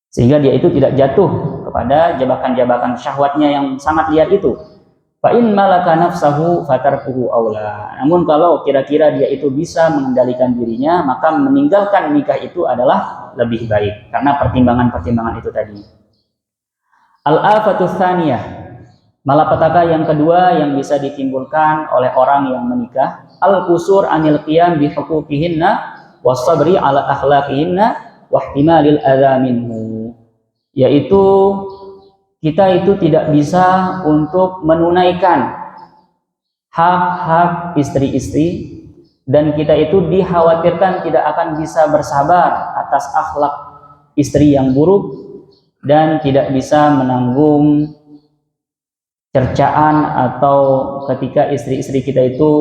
sehingga dia itu tidak jatuh kepada jebakan-jebakan syahwatnya yang sangat liar itu. Fa in malaka nafsahu fatarkuhu aula. Namun kalau kira-kira dia itu bisa mengendalikan dirinya, maka meninggalkan nikah itu adalah lebih baik karena pertimbangan-pertimbangan itu tadi. Al-afatus tsaniyah, malapetaka yang kedua yang bisa ditimbulkan oleh orang yang menikah, al-qusur anil qiyam bi huquqihinna was-sabri ala akhlaqihinna wa ihtimalil adza minhu, yaitu kita itu tidak bisa untuk menunaikan hak-hak istri-istri, dan kita itu dikhawatirkan tidak akan bisa bersabar atas akhlak istri yang buruk, dan tidak bisa menanggung cercaan atau ketika istri-istri kita itu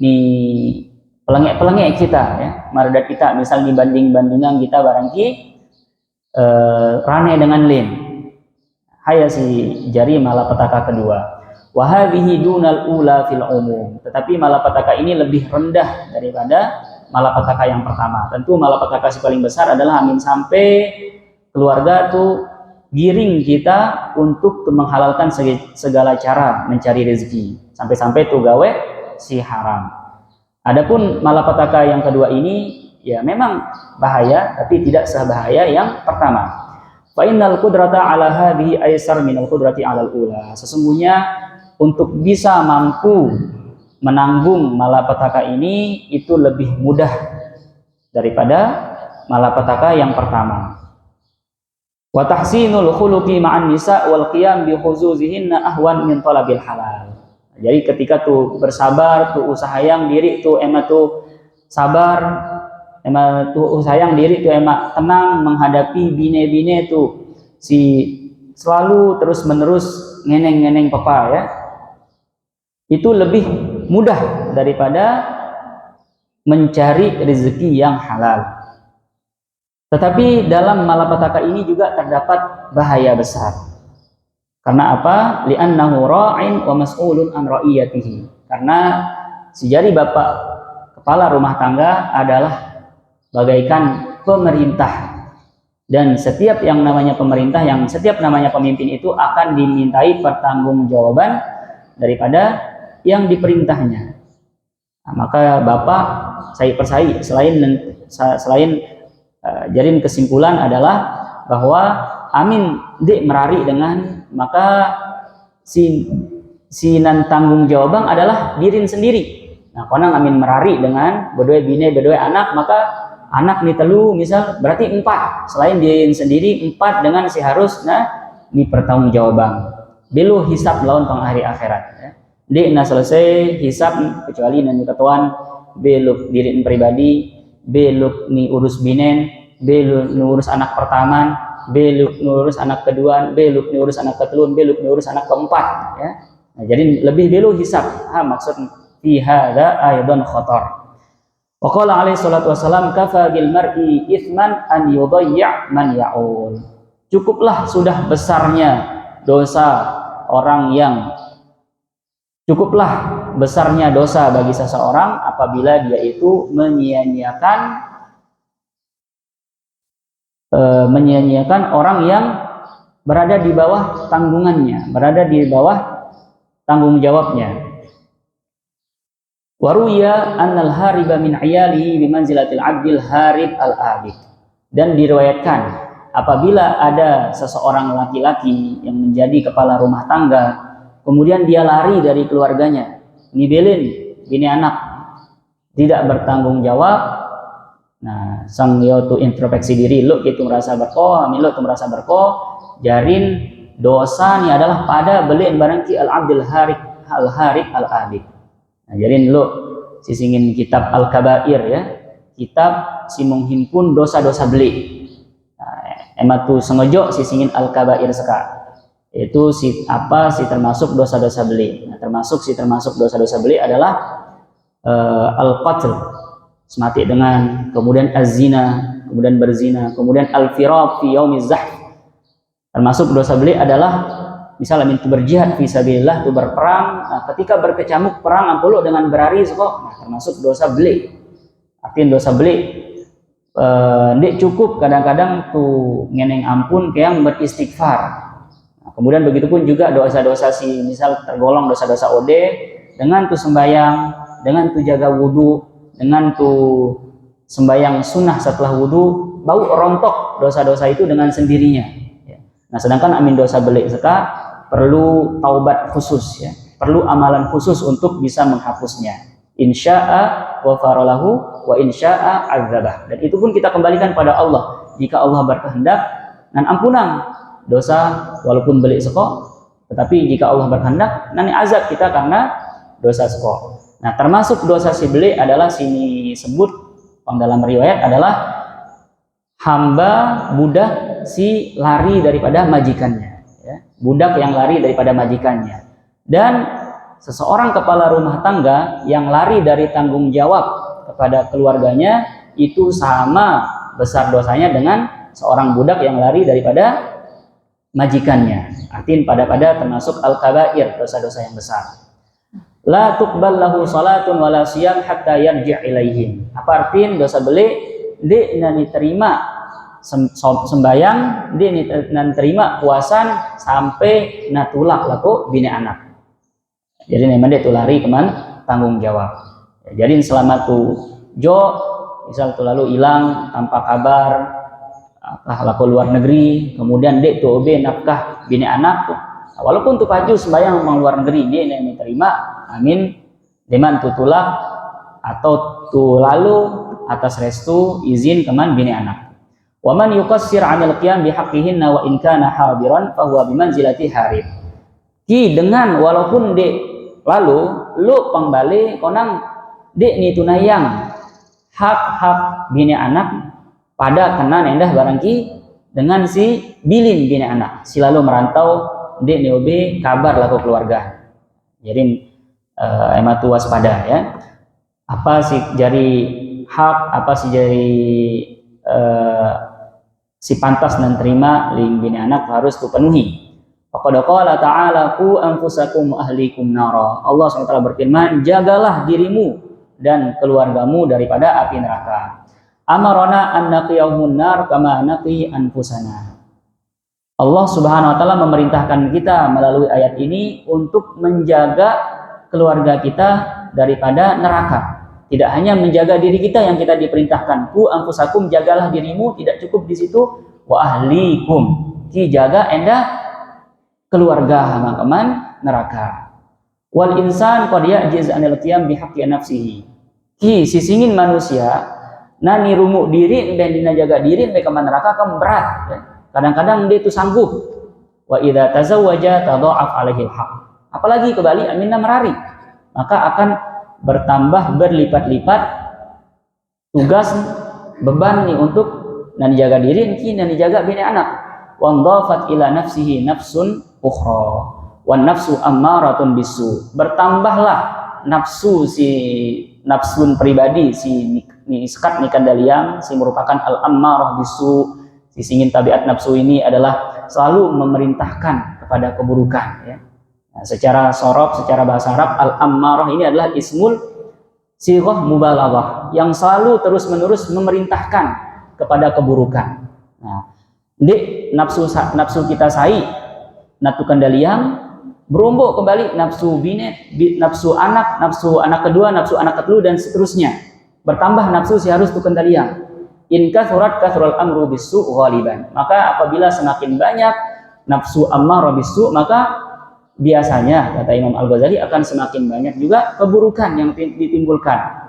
di pelengek-pelengek kita ya, mardat kita, misal dibanding-bandingan kita barangki rane dengan lin. Haya si jari malapetaka kedua. Wa hadhihi dunal ula fil umum. Tetapi malapetaka ini lebih rendah daripada malapetaka yang pertama. Tentu malapetaka si paling besar adalah amin sampai keluarga tuh giring kita untuk menghalalkan segala cara mencari rezeki, sampai-sampai tuh gawe si haram. Adapun malapetaka yang kedua ini ya memang bahaya, tapi tidak sebahaya yang pertama. Fa innal qudrata ala hadhihi aysar minal qudrati alal ula. Sesungguhnya untuk bisa mampu menanggung malapetaka ini itu lebih mudah daripada malapetaka yang pertama. Wa tahsinul khuluqi ma'an nisa wal qiyam bi khuzuzihinna ahwan min talabil halal. Jadi ketika tuh bersabar, tuh usahayang diri, tuh emak tuh sabar, emak tuh usahayang diri, tuh emak tenang menghadapi bine-bine tuh si selalu terus menerus ngeneng-ngeneng papa ya. Itu lebih mudah daripada mencari rezeki yang halal. Tetapi dalam malapetaka ini juga terdapat bahaya besar. Karena apa? Li'annahu ra'in wa mas'ulun an ra'iyatihi. Karena si jari bapak kepala rumah tangga adalah bagaikan pemerintah. Dan setiap yang namanya pemerintah, yang setiap namanya pemimpin itu akan dimintai pertanggungjawaban daripada yang diperintahnya. Nah, maka bapak selain jarin kesimpulan adalah bahwa amin dik merari dengan, maka si nan tanggung jawaban adalah dirin sendiri. Nah, konang amin merari dengan berdua bine berdua anak, maka anak ni telu misal berarti 4, selain dirin sendiri 4 dengan si harus ni pertanggungjawaban belu hisab lawan pang hari akhirat ya. Dik na selesai hisab kecuali nan ketuan beluk dirin pribadi, beluk ni urus binen, beluk ni urus anak pertama, beluk ni urus anak kedua, beluk ni urus anak ketelun, beluk ni urus anak keempat ya. Nah, jadi lebih beluk hisab. Maksud fi hadza aidan khatar. Wa qala alaihi salatu wasalam kafa bil mar'i itsman an yudayya man ya'ul. Cukuplah sudah besarnya dosa orang yang Cukuplah besarnya dosa bagi seseorang apabila dia itu menyia-nyiakan orang yang berada di bawah tanggungannya, berada di bawah tanggung jawabnya. Waruya annal hariba min ayalihi bimanzilatil abdil harib al-abid. Dan diriwayatkan apabila ada seseorang laki-laki yang menjadi kepala rumah tangga, kemudian dia lari dari keluarganya, nibelin bini anak, tidak bertanggung jawab. Nah, sang yo tu introspeksi diri, lo gitu merasa berko, amin lo tu merasa berko, jarin dosa ni adalah pada beliin barangki al-abdil harib al-abid. Nah, jarin lo sisingin kitab al-kabair ya, kitab si menghimpun dosa-dosa beli. Emat tu sengaja sisingin al-kabair seka. Itu si termasuk dosa-dosa beli. Nah, termasuk dosa-dosa beli adalah al-qatl, semati dengan, kemudian az-zina, kemudian berzina, kemudian al-firaq fi yaumiz zahf. Termasuk dosa beli adalah misalnya mintu berjihad fi sabilillah, tu berperang, nah, ketika berkecamuk perang ampulo dengan berari kok. Nah, termasuk dosa beli. Artinya dosa beli ndik cukup kadang-kadang tuh ngeneng ampun ke yang beristighfar. Nah, kemudian begitupun juga dosa-dosa si misal tergolong dosa-dosa ode dengan tuh sembayang, dengan tuh jaga wudhu, dengan tuh sembayang sunnah setelah wudhu, bau rontok dosa-dosa itu dengan sendirinya. Nah, sedangkan amin dosa beli seka perlu taubat khusus ya, perlu amalan khusus untuk bisa menghapusnya. Insya'a ghafaralahu wa insya'a adzabah. Dan itu pun kita kembalikan pada Allah. Jika Allah berkehendak nan ampunan dosa walaupun beli seko, tetapi jika Allah berkehendak nan azab kita karena dosa seko. Nah, termasuk dosa si beli adalah sini sebut dalam riwayat adalah hamba budak si lari daripada majikannya ya. Budak yang lari daripada majikannya. Dan seseorang kepala rumah tangga yang lari dari tanggung jawab kepada keluarganya itu sama besar dosanya dengan seorang budak yang lari daripada majikannya. Artinya pada termasuk al-kabair, dosa-dosa yang besar. La tuqbal lahu salatun wala siyam hatta yarji' ilaihim. Apa artinya dosa beli di nani terima sembayang, di nani terima puasan sampai natulak laku bini anak. Jadi memang dia tuh lari keman tanggung jawab. Ya, jadi selama tuh Jo misal tuh lalu hilang tanpa kabar, laku luar negeri, kemudian dek tuh obe nafkah bini anak tuh. Nah, walaupun tuh paju sembahyang memang luar negeri, dia yang terima, amin, deman tuh tulak atau tuh lalu atas restu izin keman bini anak. Waman yuqassir 'anil qiyam bihaqqihinna wa in kana hadiran fa huwa bimanzilati harib. Ki dengan walaupun dek lalu lu pangbali konang dek ni tunayang hak-hak bini anak pada kena nendah barangki dengan si bilin bini anak si lalu merantau dek ni obe kabar laku keluarga. Jadi ematu waspada ya, apa sih jari hak, apa sih jari si pantas dan terima ling bini anak harus tupenuhi. Faqad qala ta'ala qu anfusakum ahlikum nara. Allah SWT berfirman, jagalah dirimu dan keluargamu daripada api neraka. Amarona an naqiyahumun nar kama naqi anfusana. Allah Subhanahu wa taala memerintahkan kita melalui ayat ini untuk menjaga keluarga kita daripada neraka. Tidak hanya menjaga diri kita yang kita diperintahkan, qu anfusakum, jagalah dirimu, tidak cukup di situ, wa ahlikum, ki jaga enda keluarga makaman neraka. Wal insan qad ya'jiz 'anil qiyam bihaqqi nafsihi. Ki sisingin manusia nani rumuk diri dan dina jaga diri mereka neraka kan berat. Kadang-kadang dia itu sanggup. Wa idza tazawwaja tadha'af 'alaihi al-haq. Apalagi kembali aminna merari, maka akan bertambah berlipat-lipat tugas beban nih untuk nani jaga diri ki nani jaga bini anak. Wa dhafat ila nafsihi nafsun ukhra wan nafsu ammaratun bisu. Bertambahlah nafsu si nafsun pribadi si sekat nikandaliang si merupakan al ammarah bisu. Si ingin tabiat nafsu ini adalah selalu memerintahkan kepada keburukan ya. Nah, secara sorof, secara bahasa Arab al ammarah ini adalah ismul sighah mubalaghah yang selalu terus-menerus memerintahkan kepada keburukan. Nah, di nafsu kita sai natu kendalian Berombok kembali nafsu bine, nafsu anak kedua, nafsu anak ketelu, dan seterusnya. Bertambah nafsu si harus tukang taliang. In kathurat kathural amru bisu ghaliban. Maka apabila semakin banyak nafsu ammarah bisu, maka biasanya kata Imam Al-Ghazali akan semakin banyak juga keburukan yang ditimbulkan.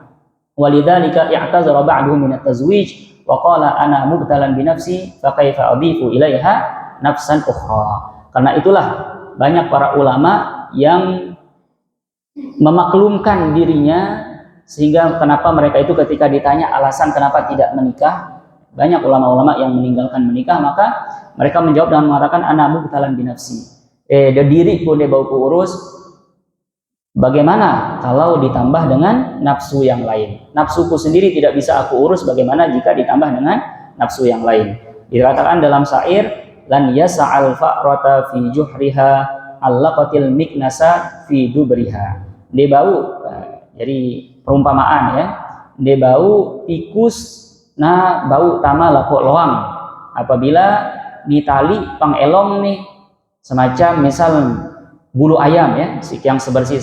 Walidzalika i'tazara ba'duhum min at-tazwij wa qala ana mubtalan bi nafsi fa kaifa adhifu ilaiha nafsan ukhra. Karena itulah banyak para ulama yang memaklumkan dirinya, sehingga kenapa mereka itu ketika ditanya alasan kenapa tidak menikah, banyak ulama-ulama yang meninggalkan menikah, maka mereka menjawab dengan mengatakan ana mubtalan bi nafsi. Diri pun dia bau urus, bagaimana kalau ditambah dengan nafsu yang lain? Nafsuku sendiri tidak bisa aku urus, bagaimana jika ditambah dengan nafsu yang lain? Dikatakan dalam syair, lan yas'al fa'rata fi juhriha allaqatil miknasa fi dubriha. Dia bau, jadi perumpamaan ya, dia bau tikus na bau tama lako loang. Apabila ditali pangelong nih, semacam misal bulu ayam ya, yang sebersih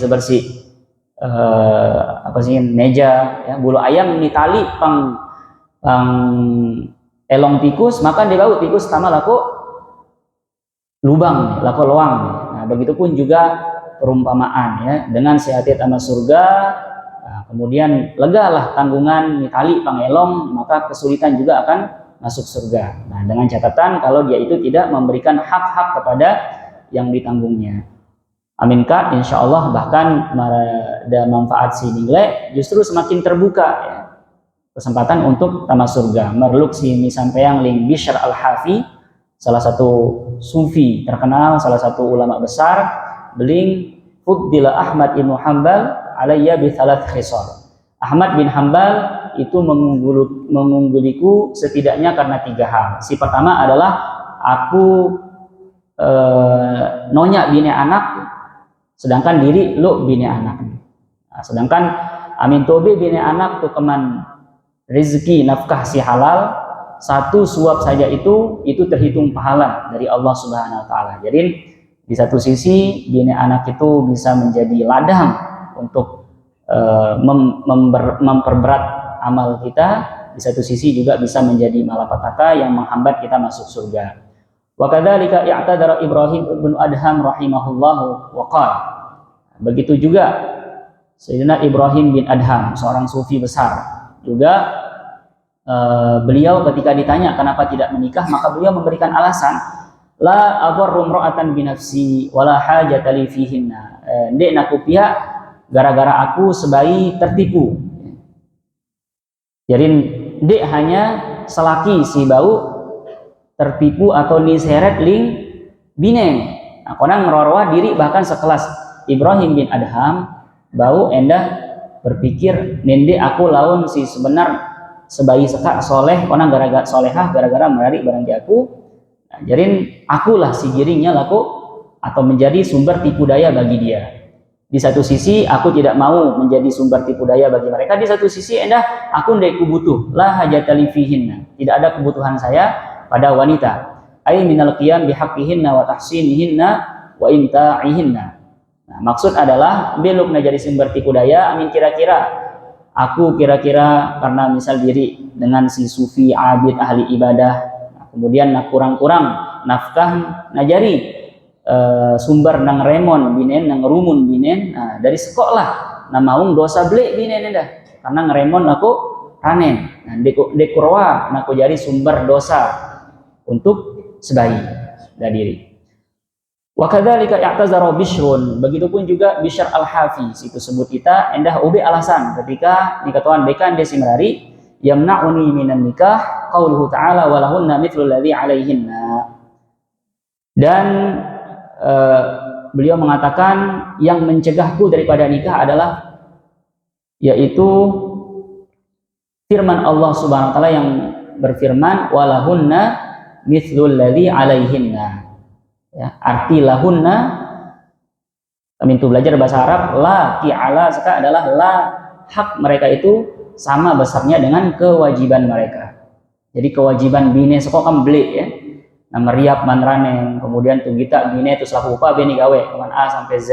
apa sih meja ya, bulu ayam ditali pang elong tikus, maka dia bau tikus tama lako lubang, lako loang. Nah, begitupun juga perumpamaan ya, dengan sehatit sama surga, nah, kemudian legalah tanggungan mitali pangelong, maka kesulitan juga akan masuk surga. Nah, dengan catatan kalau dia itu tidak memberikan hak-hak kepada yang ditanggungnya. Aminkah? Insya Allah bahkan ada manfaat si nilai justru semakin terbuka ya, kesempatan untuk tamasuk surga. Merluk si misampeyang ling Bishr al-Hafi, salah satu sufi terkenal, salah satu ulama besar, beling fuddila Ahmad bin Hanbal alayya bi thalath khisal. Ahmad bin Hanbal itu mengungguliku setidaknya karena 3 hal. Si pertama adalah aku nonya bini anak, sedangkan diri lo bini anak. Nah, sedangkan amin tobe bini anak tuh keman rezeki nafkah si halal, 1 suap saja itu terhitung pahala dari Allah Subhanahu wa taala. Jadi di satu sisi bini anak itu bisa menjadi ladang untuk memperberat amal kita, di satu sisi juga bisa menjadi malapetaka yang menghambat kita masuk surga. Wa kadzalika i'tadara Ibrahim bin Adham rahimahullahu wa qala. Begitu juga Sayyidina Ibrahim bin Adham, seorang sufi besar, juga beliau ketika ditanya kenapa tidak menikah, maka beliau memberikan alasan, la adarru imra'atan bi nafsi wala hajata li fihinna. Ndek naku pihak gara-gara aku sebaik tertipu. Jadi ndek hanya selaki si bau tertipu atau diseret ling bine. Nah, konang ngerorwa diri bahkan sekelas Ibrahim bin Adham bau endah berpikir nende aku laun si sebenar sebayi sekak soleh, konang gara-gara solehah gara-gara menarik barang aku. Nah, jadi akulah si giringnya laku atau menjadi sumber tipu daya bagi dia. Di satu sisi aku tidak mau menjadi sumber tipu daya bagi mereka, di satu sisi endah aku ndeku butuh la hajatali fihinna, tidak ada kebutuhan saya pada wanita. Ai minal qiyam bihaqqihinna wa tahsinihinna wa imta'ihinna. Nah, maksud adalah belum jadi sumber tipu daya. Amin kira-kira karena misal diri dengan si sufi abid ahli ibadah, nah, kemudian kurang-kurang nafkah najari sumber nang remon binen nang rumun binen, nah, dari sekolah nah maung dosa beli binen dah karena ngeremon aku ranen, nah dekurwa naku jadi sumber dosa untuk sebayi dari diri. Wa kadzalika i'tazara Bishrun, begitupun juga Bishr al-Hafi itu sebut kita endah obe alasan ketika dikatakan dekan desimrari yamna'uni minan nikah qauluhu ta'ala walahunna mithlu alladhi 'alaihinna. Dan beliau mengatakan yang mencegahku daripada nikah adalah yaitu firman Allah Subhanahu wa taala yang berfirman walahunna mithlu alladhi 'alaihinna. Ya, arti lahunna kami itu belajar bahasa Arab, la ki'ala seka adalah la hak mereka itu sama besarnya dengan kewajiban mereka. Jadi kewajiban bine sekok kan beli ya. meriap manraneng, kemudian tuh kita bine itu selaku upah bini gawe teman A sampai Z.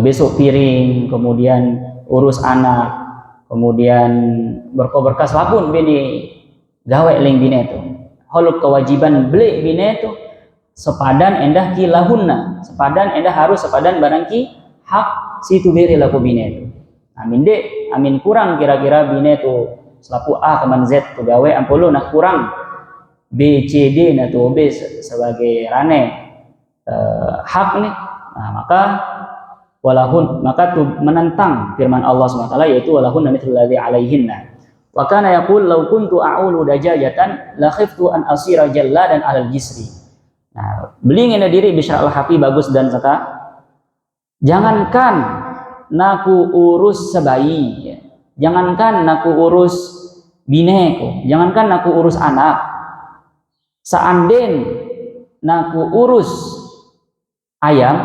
Besok piring, kemudian urus anak, kemudian berkas lapun bini gawe ling bine itu. Holuk kewajiban beli bine itu sepadan endah kilahunna, sepadan endah harus sepadan barangki hak si tu beri laku bine itu. Amin dek, amin kurang kira-kira bine itu selaku A teman Z tu gawe ampulu nah kurang B, C, D, nah tuh B sebagai rane hak nih, nah maka walahun, maka tuh menentang firman Allah SWT yaitu walahun mithlu alladzi alaihinna. Wa kana yaqul law kuntu a'ulu dajajatan la khiftu an asira jalladan alal jisri. Nah, beli ngene diri Bishr al-Hafi bagus dan saka jangankan naku urus sebayi, ya. Jangankan naku urus bineku, jangankan naku urus anak. Seanden naku urus ayam,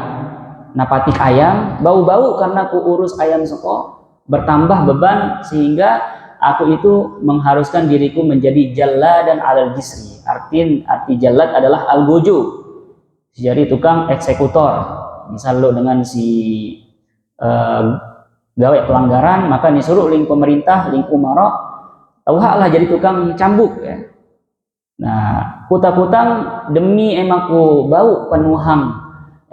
napatik ayam, bau-bau karena ku urus ayam seko, bertambah beban sehingga aku itu mengharuskan diriku menjadi jalladan alal jisri. Arti jallad adalah al-gojo, jadi tukang eksekutor. Misal lo dengan si gawe pelanggaran, maka disuruh ling pemerintah, ling umara, tauhaklah jadi tukang cambuk ya. Nah, kutang-kutang demi emaku bau penuhang,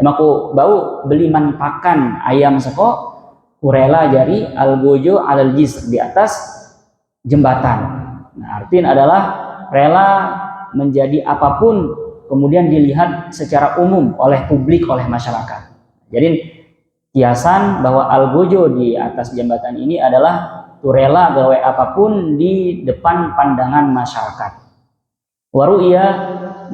emaku bau beli manpakan ayam seko, kurela jari al-gojo alal jisr di atas jembatan. Nah, artinya adalah rela menjadi apapun kemudian dilihat secara umum oleh publik, oleh masyarakat. Jadi kiasan bahwa al-gojo di atas jembatan ini adalah rela gawe apapun di depan pandangan masyarakat. Waru iya,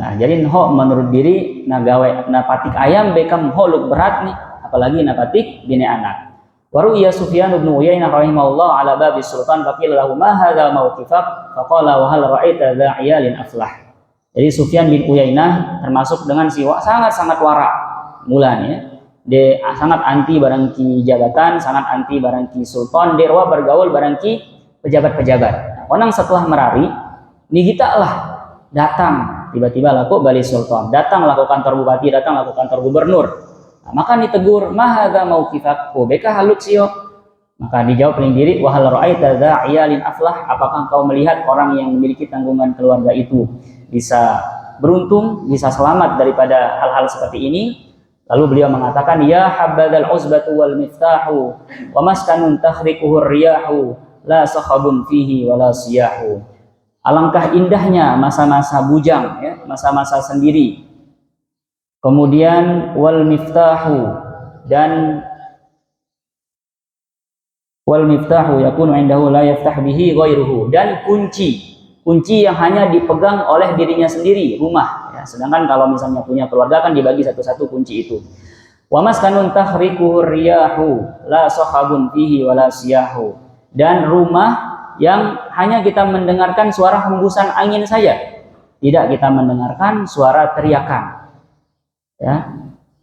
nah jadi ho menurut diri gawe napatik ayam bekam holuk berat nih, apalagi napatik bini anak. Waru iya Sufyan bin Uyainah rahimahullah ala babi sultan faqila lahu ma hadza mauqifak faqala wa hal ra'aita dha iyalin aflah. Jadi Sufyan bin Uyainah termasuk dengan siwa sangat-sangat wara mulanya. Dia sangat anti barangki jabatan, sangat anti barangki sultan, derwa bergaul barangki pejabat-pejabat. Nah, orang setelah merari, nih kita lah datang tiba-tiba laku bali sultan, datang laku kantor bupati, datang laku kantor gubernur. Nah, maka ditegur, mahadza mauqifakku, beka haluk sio. Maka dijawab paling diri, wahal ra'aita dza iyalin aflah, apakah kau melihat orang yang memiliki tanggungan keluarga itu bisa beruntung, bisa selamat daripada hal-hal seperti ini? Lalu beliau mengatakan, ya habbadzal uzbatu wal miftahu wa maskanun tahrikuhu riyahu la sakhabun fihi wala siyahu. Alangkah indahnya masa-masa bujang, ya, masa-masa sendiri. Kemudian wal miftahu, dan wal miftahu yakunu indahu la yaftah bihi ghairuhu, dan kunci yang hanya dipegang oleh dirinya sendiri, rumah ya. Sedangkan kalau misalnya punya keluarga kan dibagi satu-satu kunci itu. Wa maskanun tahrikuhu riyahu la sahabun fihi wala siyahu, dan rumah yang hanya kita mendengarkan suara hembusan angin saja, tidak kita mendengarkan suara teriakan. Ya,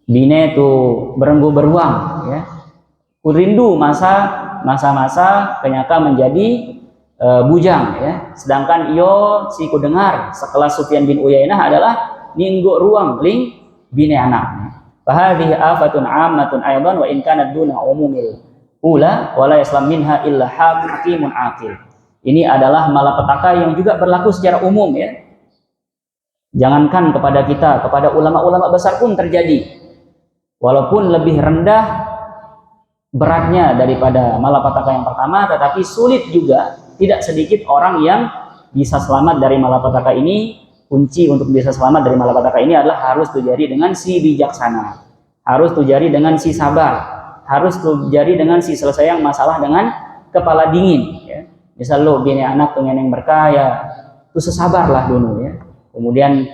bine itu berenggu beruang. Ya, kurindu masa-masa kenyaka menjadi bujang. Ya, sedangkan iyo si kudengar sekelas Sufyan bin Uyainah adalah ninggo ruang ling bine anak. Fahadhihi afatun ammatun aidan wa in kanat duna umumil ula wala yaslam minha illa hakimun aqil. Ini adalah malapetaka yang juga berlaku secara umum ya. Jangankan kepada kita, kepada ulama-ulama besar pun terjadi. Walaupun lebih rendah beratnya daripada malapetaka yang pertama, tetapi sulit juga, tidak sedikit orang yang bisa selamat dari malapetaka ini. Kunci untuk bisa selamat dari malapetaka ini adalah harus terjadi dengan si bijaksana, harus terjadi dengan si sabar, harus terjadi dengan si selesai masalah dengan kepala dingin. Ya. Misal lo bini anak pengen yang berkaya, tuh sesabarlah dulu ya. Kemudian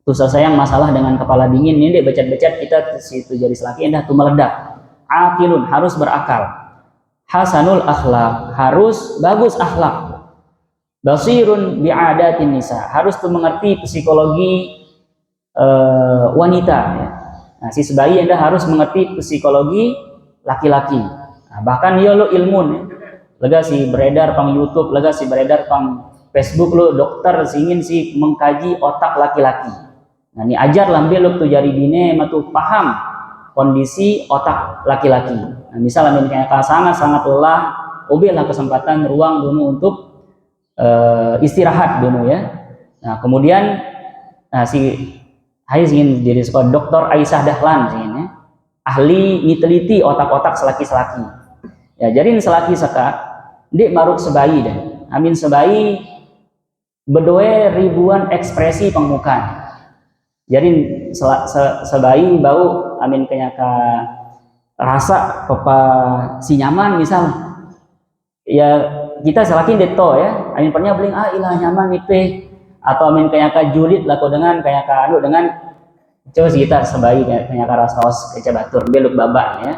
tuh selesai masalah dengan kepala dingin, ini becat-becat kita situ jadi selaki endah tuh meledak. Aqilun, harus berakal. Hasanul akhlak, harus bagus akhlak. Basirun bi'adatin nisa, harus tuh mengerti psikologi wanita ya. Nah, si sebayi endah harus mengerti psikologi laki-laki. Nah, bahkan dia lo ilmun ya. Lega si beredar pang YouTube, lega si beredar pang Facebook lu dokter ingin si mengkaji otak laki-laki. Nah, ini ajar lambe lu tuh jari bine matu paham kondisi otak laki-laki. Nah, misal amin kayak sangat lelah, obel lah kesempatan ruang dulu untuk istirahat dulu ya. Nah, kemudian si Hai ingin jadi sekolah Dr. Aisyah Dahlan ingin ya. Ahli niteliti otak-otak selaki-selaki. Ya, jadi selaki seka dik maruk sebayi dan amin sebayi bedoe ribuan ekspresi pengmukaan. Jadi sebayi bau amin kenyaka rasa apa si nyaman misal ya kita selakin deto ya amin pernah beli ilah nyaman nipe atau amin kenyaka julid laku dengan kenyaka anu dengan coba kita sebayi kenyaka rasa os keca batur beluk babak ya.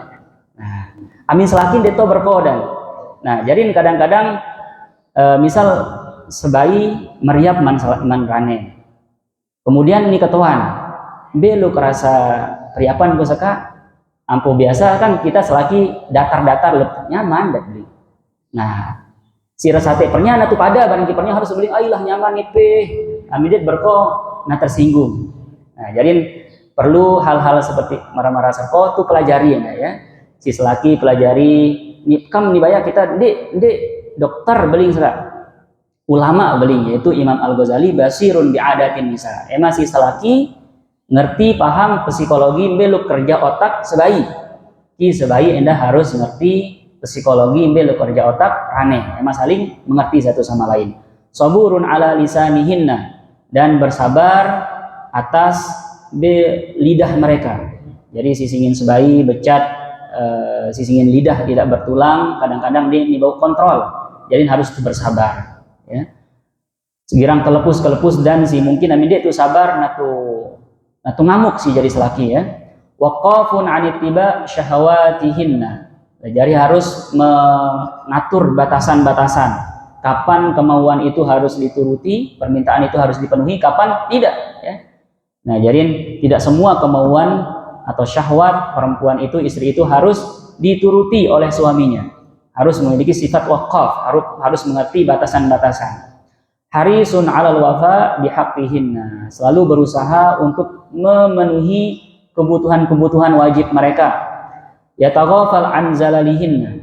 Nah amin selakin deto berkodan. Nah jadi kadang-kadang misal sebayi meriap man rane. Kemudian ini ketuhan, beluk rasa periapan gue seka, ampuh biasa kan kita selagi datar-datar nyaman dan beli. Nah, si resate pernya natu pada barang kipernya harus beli, ayolah nyaman nipe, amidit berko, nah tersinggung. Nah, jadi perlu hal-hal seperti marah-marah serko tuh pelajari ya. Si selaki pelajari, kam nibaya kita, dek dokter beli seka. Ulama beli yaitu Imam Al-Ghazali basirun bi'adatin nisa. Masih selaki ngerti paham psikologi beluk kerja otak sebayi. Ki sebayi endah harus ngerti psikologi beluk kerja otak rane. Saling mengerti satu sama lain. Saburun ala lisanihinna dan bersabar atas lidah mereka. Jadi sisingin sebayi becat sisingin lidah tidak bertulang, kadang-kadang dia dibawa kontrol. Jadi harus bersabar. Ya, segirang kelepus dan si mungkin amin dia itu sabar natu ngamuk sih jadi selaki ya. Waqafun anittiba syahawatihinna. Jadi harus mengatur batasan-batasan. Kapan kemauan itu harus dituruti, permintaan itu harus dipenuhi, kapan tidak ya. Nah, jadi tidak semua kemauan atau syahwat perempuan itu, istri itu harus dituruti oleh suaminya. Harus memiliki sifat waqaf, harus mengerti batasan-batasan. Harisun 'alal wafa bihaqqihinna, selalu berusaha untuk memenuhi kebutuhan-kebutuhan wajib mereka. Yataghafal an zalalihinna.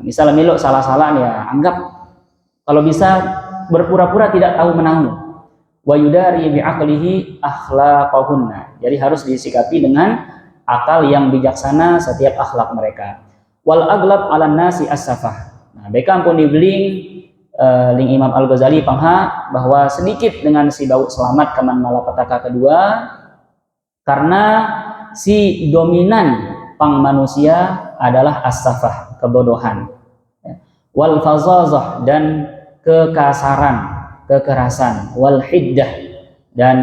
Misal miluk salah-salah ya, anggap kalau bisa berpura-pura tidak tahu menahu. Wa yudari bi'aqlihi akhlaqahunna. Jadi harus disikapi dengan akal yang bijaksana setiap akhlak mereka. Wal aglab ala nasi as-safah. Nah, mereka pun dibeling ling Imam Al-Ghazali pangha bahwa sedikit dengan si bau selamat kaman malapetaka kedua karena si dominan pang manusia adalah as-safah, kebodohan. Wal fazazah dan kekasaran, kekerasan, wal hiddah dan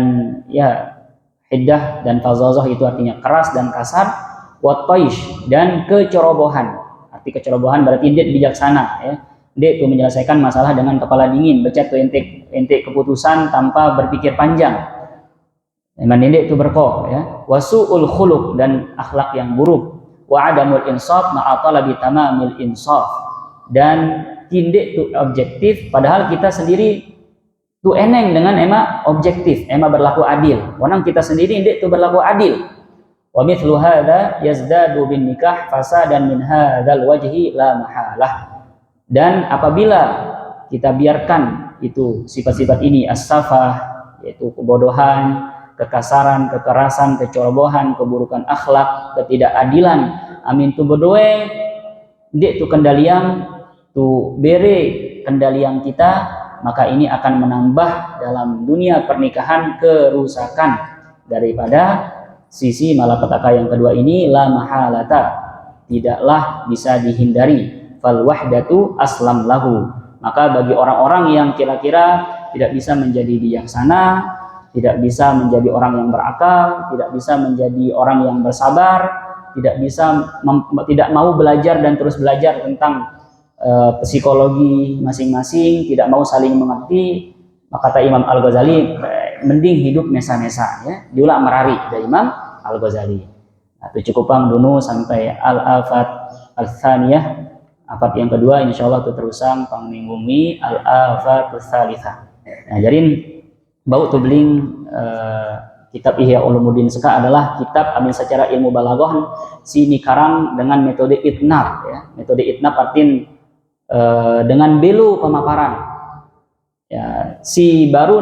ya hiddah dan fazazah itu artinya keras dan kasar. Wataish dan kecerobohan. Arti kecerobohan berarti dia bijaksana ya. Dia itu menyelesaikan masalah dengan kepala dingin, becet tuh ente keputusan tanpa berpikir panjang. Memang dia itu berko ya. Wasu'ul khuluq dan akhlak yang buruk. Wa adamul insaf ma'a talabi tamamil insaf. Dan tindik itu objektif padahal kita sendiri tuh eneng dengan objektif, berlaku adil. Orang kita sendiri tindik itu berlaku adil. Wa mithlu hadza yazdadu bin nikah fasadan min hadzal wajhi la mahalah. Dan apabila kita biarkan itu sifat-sifat ini as-safah yaitu kebodohan, kekasaran, kekerasan, kecerobohan, keburukan akhlak, ketidakadilan, amin tu berdoa dek tu kendalian tu bere kendalian kita, maka ini akan menambah dalam dunia pernikahan kerusakan daripada sisi malapetaka yang kedua ini la mahalata, tidaklah bisa dihindari. Fal wahdatu aslam lahu, maka bagi orang-orang yang kira-kira tidak bisa menjadi bijaksana, tidak bisa menjadi orang yang berakal, tidak bisa menjadi orang yang bersabar, tidak mau belajar dan terus belajar tentang psikologi masing-masing, tidak mau saling mengerti, maka kata Imam Al-Ghazali mending hidup nesa-nesa ya, diulang merari dari Imam Al-Ghazali. Nah, itu cukupang dulu sampai al-afat al-thaniyah Afat yang kedua insyaallah terusan pangmingumi al-afatus tsalitsah. Nah, jadi bau tu beling kitab Ihya Ulumuddin Seka adalah kitab amin secara ilmu balaghah si dikarang dengan metode itnab ya. Metode itnab artin dengan belu pemaparan. Ya, si baru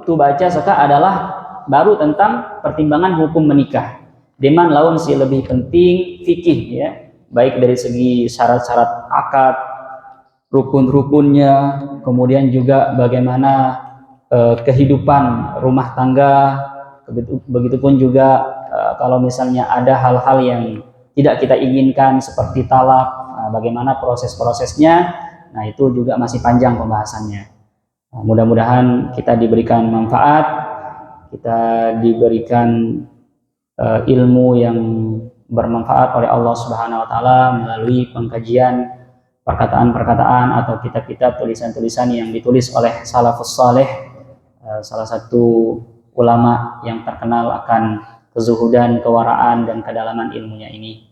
tu baca Seka adalah baru tentang pertimbangan hukum menikah. Deman lawan si lebih penting fikih ya, baik dari segi syarat-syarat akad, rukun-rukunnya, kemudian juga bagaimana kehidupan rumah tangga, begitupun juga kalau misalnya ada hal-hal yang tidak kita inginkan seperti talak, bagaimana proses-prosesnya. Nah, itu juga masih panjang pembahasannya. Mudah-mudahan kita diberikan manfaat, kita diberikan ilmu yang bermanfaat oleh Allah Subhanahu wa taala melalui pengkajian perkataan-perkataan atau kitab-kitab tulisan-tulisan yang ditulis oleh salafus saleh, salah satu ulama yang terkenal akan kezuhudan, kewaraan dan kedalaman ilmunya ini.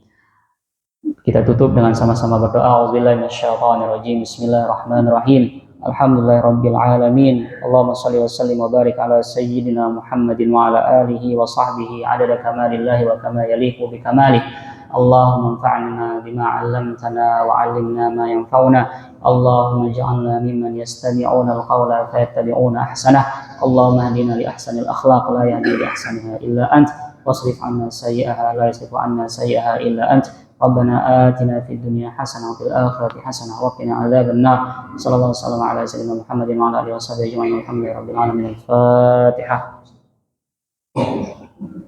Kita tutup dengan sama-sama berdoa. Auzubillahi minasyaitonirrajim. Bismillahirrahmanirrahim. Alhamdulillahirabbil alamin. Allahumma shalli wa sallim wa barik ala sayyidina Muhammadin wa ala alihi wa sahbihi adada kamalillahi wa kama yaliqu bi kamalih. Allahumma anfa'na bima 'allamtana wa 'allimna ma yanfa'una. Allahumma ij'alna mimman yastami'una al-qawla fayattabi'una ahsanah. Allahumma hdina li ahsanil akhlaq la yahdi li ahsaniha illa ant. Wasrif 'anna sayyi'aha la yasrifu 'anna sayyi'aha illa ant. Rabbana atina fid dunya hasanah wa fil akhirati hasanah wa qina adzabannar. Sallallahu alaihi wasallam ala sayyidina Muhammadin wa ala alihi washabihi ajma'in. Alhamdulillahirabbil alamin. Al-Fatihah.